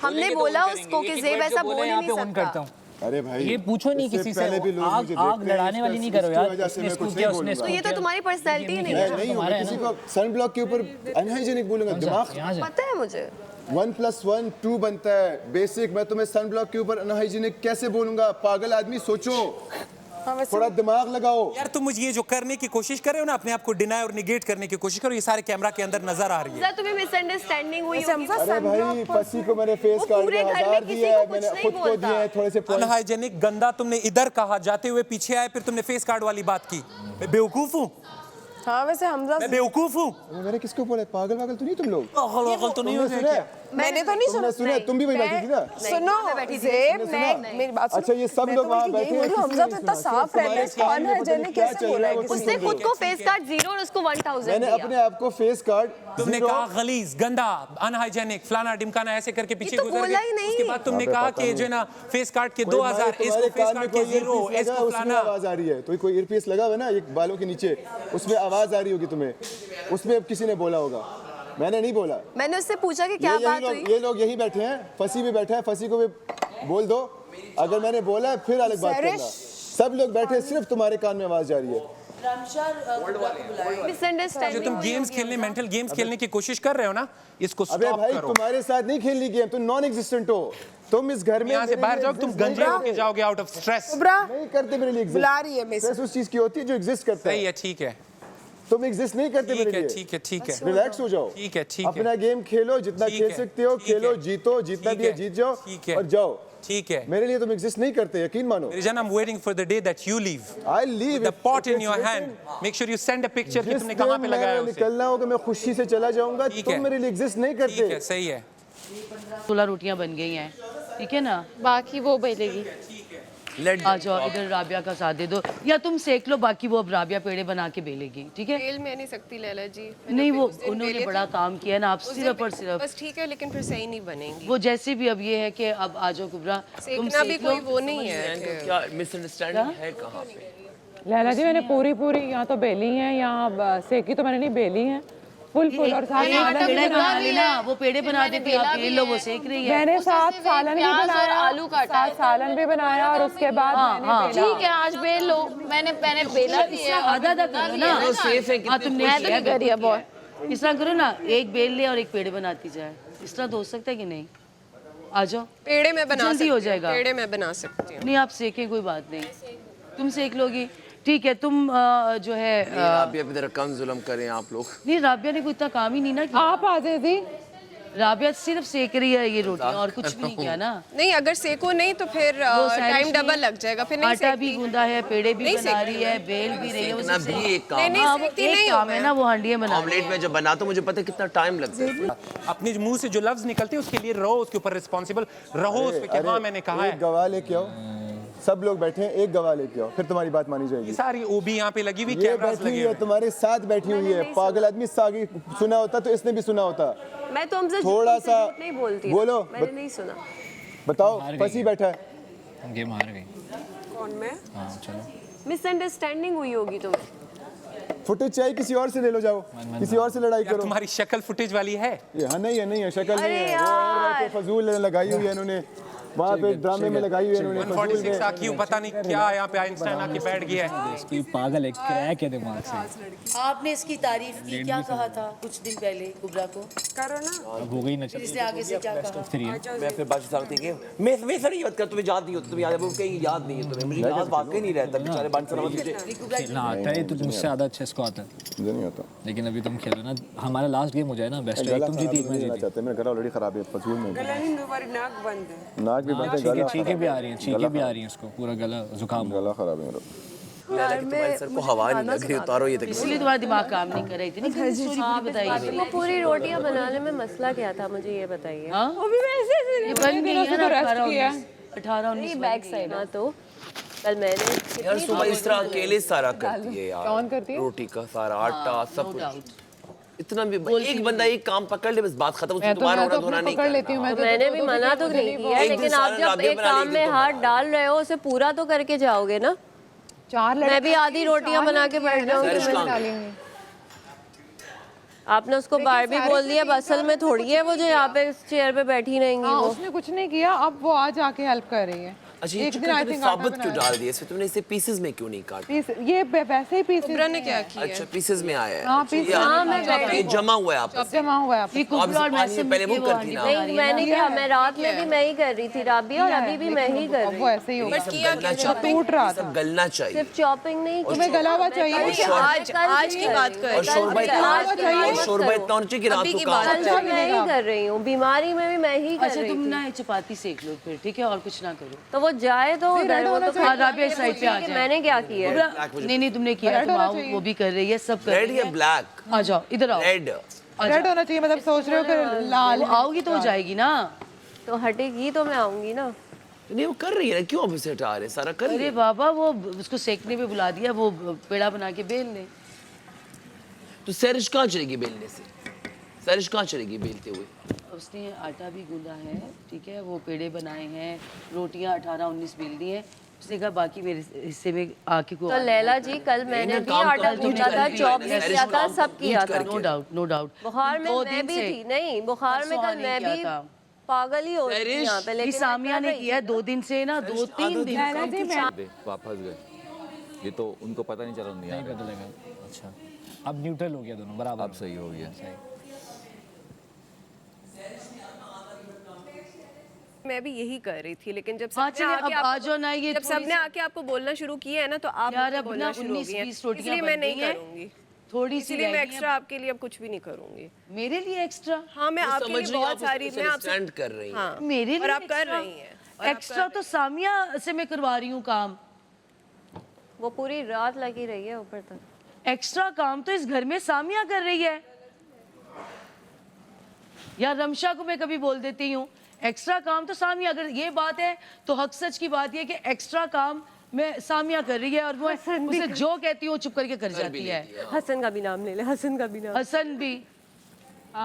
हमने बोला उसको कि ज़ेब ऐसा बोल ही नहीं सकता। अरे भाई ये पूछो नहीं किसी से, आग लड़ाने वाली नहीं करो यार। तो ये तो तुम्हारी पर्सनैलिटी नहीं है। नहीं हूँ, मैं किसी को सनब्लॉक के ऊपर अनहाइजेनिक बोलूंगा? दिमाग पता है मुझे। 1+1 2 बनता है बेसिक। मैं तुम्हें सन ब्लॉक के ऊपर अनहाइजीनिक कैसे बोलूंगा? पागल आदमी, सोचो, थोड़ा दिमाग लगाओ यार। तुम मुझे ये जो करने की कोशिश कर रहे हो ना, अपने आप को डिनाई और निगेट करने की कोशिश करो, ये सारे कैमरा के अंदर नजर आ रही है। तुम्हें मिसअंडरस्टैंडिंग हुई होगी। अरे भाई, पसी को मैंने फेस कार्ड में 1000 दिया है, मैंने खुद को दिए हैं थोड़े से पॉइंट्स। अनहाइजेनिक गंदा तुमने इधर कहा, जाते हुए पीछे आए, फिर तुमने फेस कार्ड वाली बात की। मैं बेवकूफ हूँ? हाँ वैसे हमजा, मैं बेवकूफ हूँ? मैंने किसको बोला? पागल वागल तो नहीं तुम लोग? पागल तो नहीं हो क्या? मैंने तो नहीं सुना। तुम भी वही बैठी थी ना? सुनो ज़ेब, मैं मेरी बात सुनो। अच्छा, ये सब लोग वहाँ बैठे हैं। हमजा तो इतना साफ रहता है, कौन है जने कैसे बोला है? उसने खुद को फेस कार्ड 0 और उसको 1000 मैंने अपने आप को फेस कार्ड। तुमने कहा गलीज, गंदा, अनहाइजेनिक, फलाना डिमकाना ऐसे करके पीछे तो गुजर गए। उसके बाद तुमने कहा कि जो ना फेस कार्ड के 2000, इसको फेस कार्ड के 0, इसको फलाना। आवाज आ रही है तो कोई ईयरपीस लगा हुआ है ना ये बालों के नीचे, उसमें आवाज आ रही होगी तुम्हें, उसमें अब किसी ने बोला होगा, मैंने नहीं बोला। मैंने उससे पूछा कि क्या बात हुई। ये लोग यही बैठे हैं, फसी भी बैठा है, फसी को भी बोल दो। अगर मैंने बोला है फिर अलग बात करना। सब लोग बैठे, सिर्फ तुम्हारे कान में आवाज जा रही है। जो तुम गेम्स खेलने, मेंटल गेम्स खेलने की कोशिश कर रहे हो ना, इसको स्टॉप करो। अबे भाई, तुम्हारे साथ नहीं खेलनी गेम, तुम नॉन एग्जिस्टेंट हो। तुम इस घर में यहाँ से बाहर जाओ, तुम गंजे होके जाओगे आउट ऑफ स्ट्रेस। नहीं करते मेरे लिए, बुला रही है। स्ट्रेस उस चीज की होती है जो एग्जिस्ट करता है। सही है, ठीक है। तुम एग्जिस्ट नहीं करते मेरे लिए। ठीक है, ठीक है। रिलैक्स हो जाओ। ठीक है, ठीक है। अपना गेम खेलो, जितना खेल सकते हो खेलो, जीतो, जितना भी है जीत जाओ और जाओ। ठीक है। मेरे लिए तुम एग्जिस्ट नहीं करते, यकीन मानो। Rijan, I'm waiting for the day that you leave. I'll leave. With the pot in your hand. Make sure you send a picture कि तुमने कहाँ पे लगाया उसे। निकलना होगा, मैं खुशी से चला जाऊंगा। तुम मेरे लिए एग्जिस्ट नहीं करते। ठीक है, सही है। 16 रोटियां बन गई हैं, ठीक है ना? बाकी वो बेलेगी। आ जाओ इधर, राबिया का साथ दे दो, या तुम सेक लो, बाकी वो अब राबिया पेड़े बना के बेलेगी, ठीक है? बेल मैं नहीं सकती लैला जी। नहीं, वो उन्होंने बड़ा काम किया ना, आप सिर्फ और सिर्फ। बस ठीक है, लेकिन फिर सही नहीं बनेंगी वो जैसे भी। अब ये है कि अब आ जाओ कुबरा, तुम सेकना भी कोई वो नहीं है। क्या मिसअंडरस्टैंडिंग है कहाँ पे? लैला जी, मैंने पूरी यहाँ तो बेली हैं, यहाँ सेकी तो मैंने नहीं बेली हैं, फुल और साथ पेड़े बना लेना, वो पेड़े बना देती है, आप बेल लो, वो सेक रही है। मैंने 7 सालन भी बनाया, आलू काटा, 7 सालन भी बनाया और उसके बाद मैंने बेला। ठीक है, आज बेल लो। मैंने बेला भी है, आधा आधा करो ना। हाँ, तुमने मैं तो नहीं करी है बहुत। इस तरह करो ना, एक बेल ले और एक पेड़े बनाती जाए, इस तरह तो हो सकता है कि नहीं? आ जाओ, पेड़े में बना जल्दी हो जाएगा। पेड़े में बना सकती हूँ। नहीं, आप सेकें, कोई बात नहीं, तुम सेक लोगी, ठीक है। तुम जो है राबिया पे कम जुल्म करें आप लोग। नहीं, राबिया ने कोई इतना काम ही नहीं ना किया। आप आ जाए जी। राबिया सिर्फ सेक रही है ये रोटी और कुछ भी नहीं किया ना। नहीं, अगर सेको नहीं तो फिर टाइम डबल लग जाएगा। फिर नहीं, आटा भी गूंदा है, पेड़े भी बना रही है, बेल भी रही है, सेकना भी एक काम नहीं काम है ना, वो हांडियां बना। ऑमलेट में जब बना तो मुझे पता है कितना टाइम लगता है। अपने मुंह से जो लफ्ज निकलते हैं उसके लिए रहो, उसके ऊपर रिस्पॉन्सिबल रहो, उस पे कि हाँ मैंने कहा है। गवाह लेके आओ, सब लोग बैठे हैं, एक गवाह लेके आओ, फिर तुम्हारी बात मानी जाएगी। ये सारी ओबी यहाँ पे लगी हुई, ये कैमरास बैठी लगे हुई हुए है, तुम्हारे साथ बैठी हुई है। पागल आदमी, सागी सुना होता तो इसने भी सुना होता। मैं तो हमसे थोड़ा सा नहीं बोलती, बोलो, मैंने नहीं सुना। बताओ, फंसी बैठा है। गेम हार गई। कौन मैं? हाँ चलो। मिसअंडरस्टैंडिंग हुई होगी तुम्हें। फुटेज चाहिए, किसी और से ले लो, जाओ किसी और से लड़ाई करो। तुम्हारी शक्ल फुटेज वाली है? हाँ, नहीं है शक्ल नहीं है, वो फजूल लगाई हुई है इन्होंने, वहाँ पे ड्रामे में लगाई हुई है इन्होंने। 146 आकी पता नहीं क्या यहाँ पे आइंस्टाइन आके बैठ गया है। इसकी पागल है, क्रैक है दिमाग से। आपने इसकी तारीफ की, क्या कहा था कुछ दिन पहले कुबरा को? करो ना। अब हो गई ना, इसने आगे से क्या कहा? मैं फिर बात सकती कि मैं सर ये बात कर, तुम्हें याद नहीं होता, तुम्हें याद है वो कहीं याद नहीं है तुम्हें, मुझे याद वाकई नहीं रहता बेचारे बंद सलामत मुझे ना आता है तो मुझसे ज़्यादा अच्छा इसको आता है। मुझे नहीं आता। लेकिन अभी तुम खेलो ना, हमारा लास्ट गेम हो जाए ना, बेस्ट है, तुम जीती एक मैं जीती। चाहते मेरा गला ऑलरेडी खराब है, फजूल में गला नहीं, तुम्हारी नाक बंद है। नाक भी बंद है, चीखें भी आ रही हैं, चीखें भी आ रही हैं, इसको पूरा गला जुकाम, गला खराब है मेरा। तुम्हारे सर को हवा नहीं लग रही, उतारो ये तक। इसलिए तुम्हारा दिमाग काम नहीं कर रही थी। नहीं, स्टोरी पूरी बताइए। वो पूरी रोटियां बनाने में मसला क्या था, मुझे ये बताइए। वो भी वैसे ये बन गई है ना, 18-19 बैक साइड। हाँ, तो कल मैंने यार सुबह इस तरह अकेले सारा करती है यार। कौन करती है? रोटी का सारा आटा सब कुछ, इतना भी एक बंदा एक काम पकड़ ले बस बात खत्म। मैं तो नहीं पकड़ लेती हूँ। मैंने भी मना तो नहीं किया, लेकिन आप जब एक काम में हाथ डाल रहे हो उसे पूरा तो करके जाओगे ना। 4 मैं भी आधी रोटियां बना के बैठ जाऊंगी। आपने उसको बार भी बोल दिया, असल में थोड़ी है वो जो यहाँ पे चेयर पे बैठी रहेंगी। उसने कुछ नहीं किया, अब वो आज आके हेल्प कर रही है। अच्छा ये एक दिन आई चिकन थिंक साबुत क्यों डाल दिया इसमें? तुमने इसे पीसेस में क्यों नहीं काटा? ये वैसे ही पीस कुबरा ने क्या किया? अच्छा पीसेस में आया है। हाँ, pieces ये जमा हुआ है आपका। जमा हुआ है ये कुबरा और पानी में पहले वो करती ना। नहीं मैंने क्या, मैं रात में भी मैं ही कर रही थी राबिया, और अभी भी मैं ही कर रही वो ऐसे ही होगा, गलना टूट रहा था। सब गलना चाहिए। सिर्फ चॉपिंग नहीं, तुम्हें गला हुआ चाहिए। आज की बात कर, और शोरबा इतना होना चाहिए कि रात को काम कल मैं ही कर रही हूँ, बीमारी में भी मैं ही कर अच्छा रही तुम थी। ना चपाती सेक लो फिर, ठीक है, और कुछ ना करो। तो वो जाए तो उधर, वो तो हाँ, राबिया इस साइड पे आ कि जाए। मैंने क्या किया है? नहीं तुमने किया, तुम आओ, वो भी कर रही है, सब कर रेड रही या है। ब्लैक? आ जाओ इधर आओ। रेड रेड होना चाहिए, मतलब सोच रहे हो कि लाल आओगी तो हो जाएगी ना। तो हटेगी तो मैं आऊंगी ना। नहीं वो कर रही है ना, क्यों अब उसे हटा रहे? सारा कर रही अरे है। बाबा वो उसको सेकने पे बुला दिया, वो पेड़ा बना के बेल ले। तो सैरिश कहाँ चलेगी बेलने से? सैरिश कहाँ चलेगी बेलते हुए? उसने आटा भी गूंदा है, ठीक है, वो पेड़े बनाए हैं, रोटियां 18-19 बेल दी हैं। उसने कहा बाकी मेरे हिस्से में आके को। तो लैला जी कल मैंने भी आटा गूंदा था, चॉप भी किया था, सब किया था। No doubt, no doubt. बुखार में मैं भी थी, नहीं बुखार में कल मैं भी पागल ही हो रही थी यहाँ पे, ये लेकिन सामिया ने किया 2 दिन से ना, 2-3 दिन वापस गए, ये तो उनको पता नहीं चला, नहीं पता लगा। अच्छा अब न्यूट्रल हो गया दोनों बराबर, अब सही हो गया। मैं भी यही कर रही थी, लेकिन जब हाँ, सबने चलिए, आके अब आपको- आ जाओ ना, ये जब थोड़ी सबने आके आपको बोलना शुरू किया है ना, तो आप यार मुझे अब बोलना ना शुरू हो गई हैं। 19-20 रोटियां इसलिए मैं बन नहीं गई हैं। करूंगी, थोड़ी सी इसलिए रह मैं गई हैं। एक्स्ट्रा आपके लिए अब कुछ भी नहीं करूंगी। मेरे लिए एक्स्ट्रा? हाँ, मैं वो आपके समझ लिए रही बहुत आप सारी, उसको मैं आपसे understand कर रही हैं। हाँ, मेरे लिए और आप कर extra? रही हैं। एक्स्ट्रा तो सामिया से मैं करवा रही हूँ काम। वो पूरी रात लगी रही है ऊपर तक। एक्स्ट्रा काम तो इस घर में सामिया कर रही है। या रमशा को मैं कभी बोल देती हूँ, एक्स्ट्रा काम तो सामिया। अगर ये बात है तो हक सच की बात ये कि एक्स्ट्रा काम मैं सामिया कर रही है, और वो उसे जो कहती हूँ चुप करके कर जाती है। हसन का भी नाम ले ले, हसन का भी नाम। हसन भी,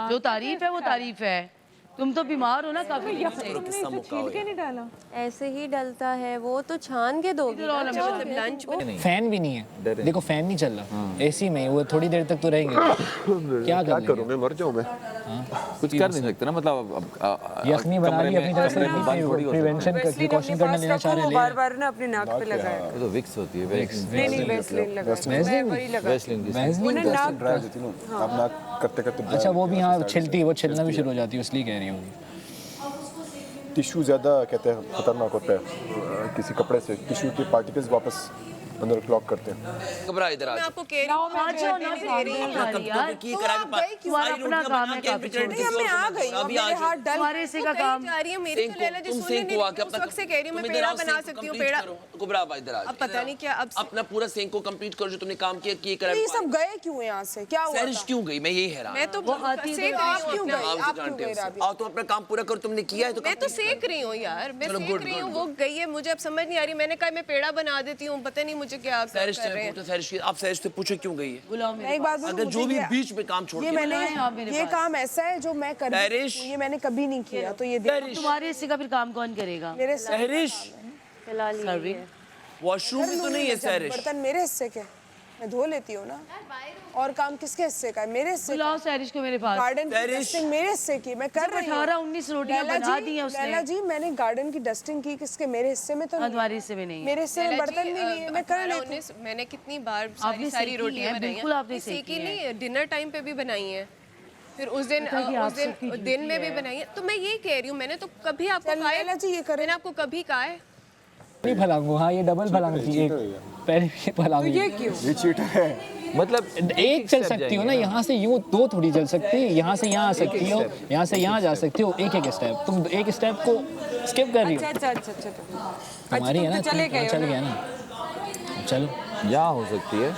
जो तारीफ है वो तारीफ है। तुम तो बीमार हो ना काफी दिन से। छील के नहीं डाला, ऐसे ही डलता है, वो तो छान के दोगी ना, मतलब लंच में। फैन भी नहीं है, देखो फैन नहीं चल रहा, एसी में वो थोड़ी देर तक तो रहेंगे। क्या करूं मैं, मर जाऊं मैं? कुछ कर नहीं सकते ना, मतलब यखनी बना ली अपनी तरफ से, प्रिवेंशन का प्रिकॉशन करना लेना चाह रहे हैं। बार-बार ना अपने नाक पे लगाया। ये तो विक्स होती है, नहीं वेस्लिन लगा, मैं वही लगा। वैसलीन ड्राई होती है ना, आप नाक करते करते अच्छा वो भी यहाँ छिलती, वो छिलना भी शुरू हो जाती है, इसलिए कह रही होगी। टिश्यू ज़्यादा कहते हैं खतरनाक होता है, किसी कपड़े से टिश्यू के पार्टिकल्स वापस अंदर क्लॉक करते हैं। घबरा इधर आ मैं जाओ। आपको कह रही हूँ, आ जाओ ना, तुम्हारा अपना काम है, काफी छोड़ नहीं, मैं आ गई, अब मेरे हाथ डल। तुम्हारे हिस्से का काम। जा रही है मेरी तो लैला जी, तुम सुनने सेंको आके नहीं, उस वक्त से कह रही हूँ मैं पेड़ा बना सकती हूँ, पेड़ा। कुबरा अब इधर आ अब पता नहीं क्या, अब अपना पूरा सेंको कंप्लीट करो जो तुमने काम किया, ये करा। ये सब गए क्यों यहाँ से, क्या हुआ सैरिश था? क्यों गई? मैं यही हैरान। मैं तो सेक आप क्यों गए, आप आप क्यों जानते गए हो। राबी? आओ तो अपना काम पूरा करो, तुमने किया है तो मैं तो सेक रही हूँ यार, मैं सेक रही हूँ, वो गई है, मुझे अब समझ नहीं आ रही। मैंने कहा मैं पेड़ा बना देती हूँ, पता नहीं मुझे क्या कर सैरिश रहे हैं। आप सैरिश से पूछो क्यों गई है? मैं एक बात बोलूं, अगर जो मुझे भी ये- बीच में काम छोड़ ये के मैंने ये काम ऐसा है जो मैं कर सैरिश। ये मैंने कभी नहीं किया, तो ये देखो तुम्हारे हिस्से का फिर काम कौन करेगा? मेरे सैरिश फिलहाल ये है। वॉशरूम में तो नहीं है सैरिश। बर्तन मेरे हिस्से के, मैं धो लेती हूँ ना, और काम किसके हिस्से का है? मेरे हिस्से का। बुलाओ सैरिश को मेरे पास। गार्डन की डस्टिंग मेरे हिस्से की मैं कर रही हूँ। 18-19 रोटियां बना दी हैं उसने। लैला जी मैंने गार्डन की डस्टिंग की, किसके? मेरे हिस्से में तो नहीं। तुम्हारे हिस्से में नहीं है। मेरे हिस्से में बर्तन भी नहीं है, मैं कर लेती हूँ। मैंने कितनी बार आपने सारी सेकी रोटियां है, बनाई बिल्कुल आपने हैं। सेकी सेकी है। नहीं, डिनर टाइम पे भी बनाई है, फिर उस दिन आपकी दिन में भी बनाई है। तो मैं ये कह रही हूँ, मैंने तो कभी आपको कहा है, जी ये करें, मैंने आपको कभी कहा है? नहीं फलांगू, हाँ ये डबल फलांग थी, एक पहले भी फलांग। ये क्यों? ये चीटर है। मतलब एक चल सकती हो ना, यहाँ से यूँ दो थोड़ी चल सकती, यहाँ से यहाँ आ सकती हो, यहाँ से यहाँ जा सकती हो, एक एक स्टेप। तुम एक स्टेप को स्किप कर रही हो। अच्छा तुम्हारी है ना, चले गए चल गया ना, चलो। यहाँ हो सकती है,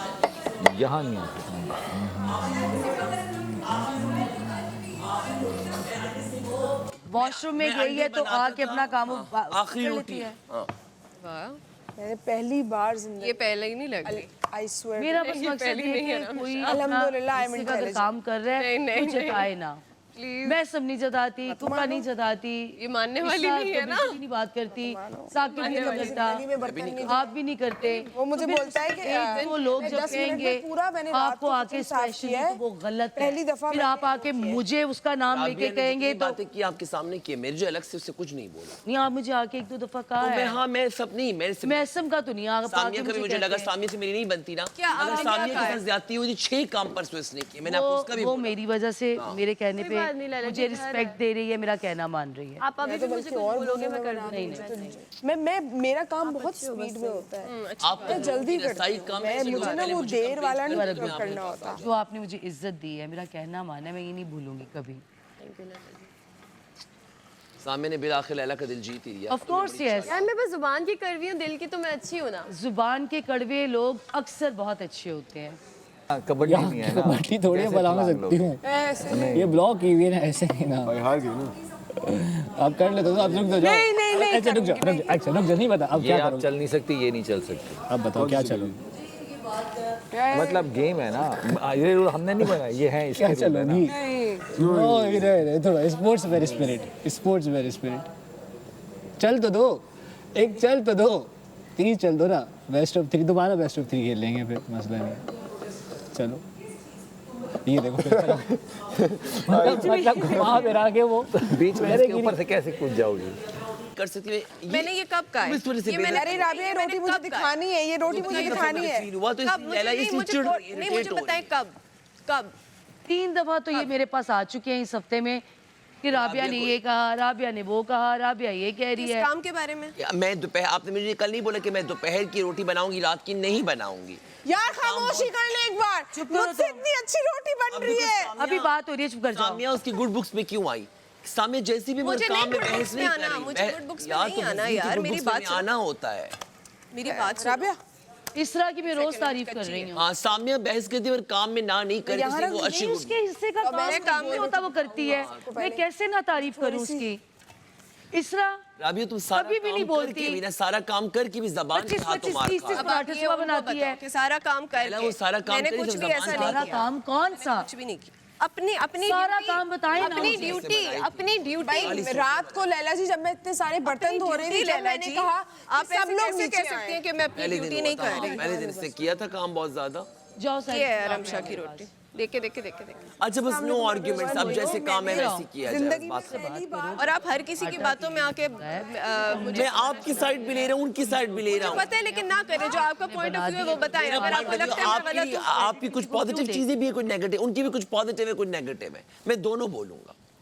यहाँ नहीं हो सकती। वॉशरूम में गई है तो आके अपना काम आखिरी रोटी है। वाह, मैंने पहली बार जिंदगी ये पहले ही नहीं लग रही। आई स्वेयर मेरा बस ये मकसद पहली ये नहीं है है ना, कोई अल्हम्दुलिल्लाह, I am किसी का अगर intelligent। काम कर रहा है नहीं, तो चटाए ना। मैं सब नहीं जताती, कुका नहीं जताती, ये मानने वाली नहीं है ना। बिल्कुल नहीं बात करती, साकिब भी नहीं करता, आप भी नहीं करते। वो मुझे बोलता है कि एक दिन वो लोग जब कहेंगे आपको आके स्पेशली तो वो गलत है, पहली दफा फिर आप आके मुझे उसका नाम लेके कहेंगे तो बातें की आपके सामने की मेरे जो अलग से उससे कुछ नहीं बोला। नहीं, आप मुझे आके एक दो दफा कहा है। हाँ मैं सब नहीं मैं सब का तो नहीं, आप सामिया का भी मुझे लगा सामिया से मेरी नहीं बनती ना। अगर सामिया के साथ ज्यादती हुई 6 काम पर उसने किए, मैंने आपको उसका भी वो मेरी वजह से मेरे कहने पे मुझे रिस्पेक्ट दे रही है, मेरा कहना मान रही है। आप अभी भी मुझे कुछ बोलोगे मैं कर दूंगी। मैं मेरा काम बहुत स्पीड में होता है, मैं जल्दी करती हूँ। मुझे ना वो देर वाला नहीं करना होता। जो आपने मुझे इज्जत दी है, मेरा कहना माना है, मैं ये नहीं भूलूंगी कभी। सामने ने बिलाखिर लैला का दिल जीत ही लिया। Of course yes. यार मैं बस जुबान की कड़वी हूँ, दिल की तो मैं अच्छी हूँ ना। जुबान के कड़वे लोग अक्सर बहुत अच्छे होते हैं। कबड्डी नहीं है ना, कबड्डी थोड़ी बना सकती हूँ, ये ब्लॉक की हुई है ना, ऐसे नहीं ना। भाई हार गई ना। आप कर लेते हो, आप रुक जाओ। नहीं अच्छा रुक जाओ, नहीं बता अब क्या आप चल नहीं सकती, ये नहीं चल सकती। अब बताओ क्या चलो, मतलब गेम है ना, ये रूल हमने नहीं बनाया, ये है इसके क्या चलो नहीं। थोड़ा स्पोर्ट्स वेरी स्पिरिट, चल तो दो, एक चल तो दो, 3 चल दो ना। बेस्ट ऑफ 3 दोबारा बेस्ट ऑफ 3 खेल लेंगे, फिर मसला नहीं। चलो ये देखो मतलब घुमा फिरा के वो बीच में इसके ऊपर से कैसे कूद जाओगी? कर सकती है। मैंने ये कब कहा है? ये मैंने, अरे राबिया रोटी मुझे दिखानी है, ये रोटी मुझे दिखानी है। कब? मुझे नहीं, मुझे पता है कब 3 दफा तो ये मेरे पास आ चुके हैं इस हफ्ते में कि राबिया ने ये कहा, राबिया ने वो कहा, राबिया ये कह रही है। इस काम के बारे में मैं दोपहर, आपने मुझे कल नहीं बोला कि मैं दोपहर की रोटी बनाऊंगी, रात की नहीं बनाऊंगी। यार खामोशी कर ले एक बार, मुझसे इतनी अच्छी रोटी बन रही है। अभी बात हो रही है, चुप कर जाओ। सामिया उसकी गुड बुक्स में क्यों आई? सामिया जैसी भी मुझे काम में नहीं बहस नहीं आना, मुझे गुड बुक्स में नहीं आना यार, मेरी बात आना होता है। मेरी बात राबिया, इस तरह की मैं रोज तारीफ कर रही हूँ। हाँ, सामिया बहस करती है और काम में ना नहीं करती, वो अच्छी उसके हिस्से का काम नहीं होता, वो करती है, मैं कैसे ना तारीफ करूँ उसकी। इसरा राबिया तुम सारा कभी भी नहीं बोलती, बिना सारा काम करके भी ज़बान के हाथों मार पराठे सुबह बनाती है कि सारा काम करके, वो सारा काम मैंने कुछ भी ऐसा नहीं सारा किया। काम कौन सा? कुछ भी नहीं किया। अपनी सारा काम बताएं ना। अपनी ड्यूटी भाई रात को लैला जी जब मैं इतने सारे बर्तन धो रही थी, जब मैंने कहा आप सब लोग कैसे कह सकते हैं कि मैं अपनी ड्यूटी नहीं कर रही? पहले दिन से किया था काम बहुत ज्यादा। जाओ सर, ये है रमशा की रोटी, देखे। अच्छा बस नो आर्ग्यूमेंट्स, अब जैसे काम है वैसे किया जाए, बात से और आप हर किसी की बातों में आके मैं आपकी साइड भी ले रहा हूँ, उनकी साइड भी ले रहा हूँ। पता है, लेकिन ना करें, जो आपका पॉइंट ऑफ व्यू है वो बताएं। अगर आपको लगता है मैं गलत हूं, आपकी कुछ पॉजिटिव चीजें भी है, कुछ नेगेटिव, उनकी भी कुछ पॉजिटिव है, कुछ नेगेटिव है, मैं दोनों बोलूंगा।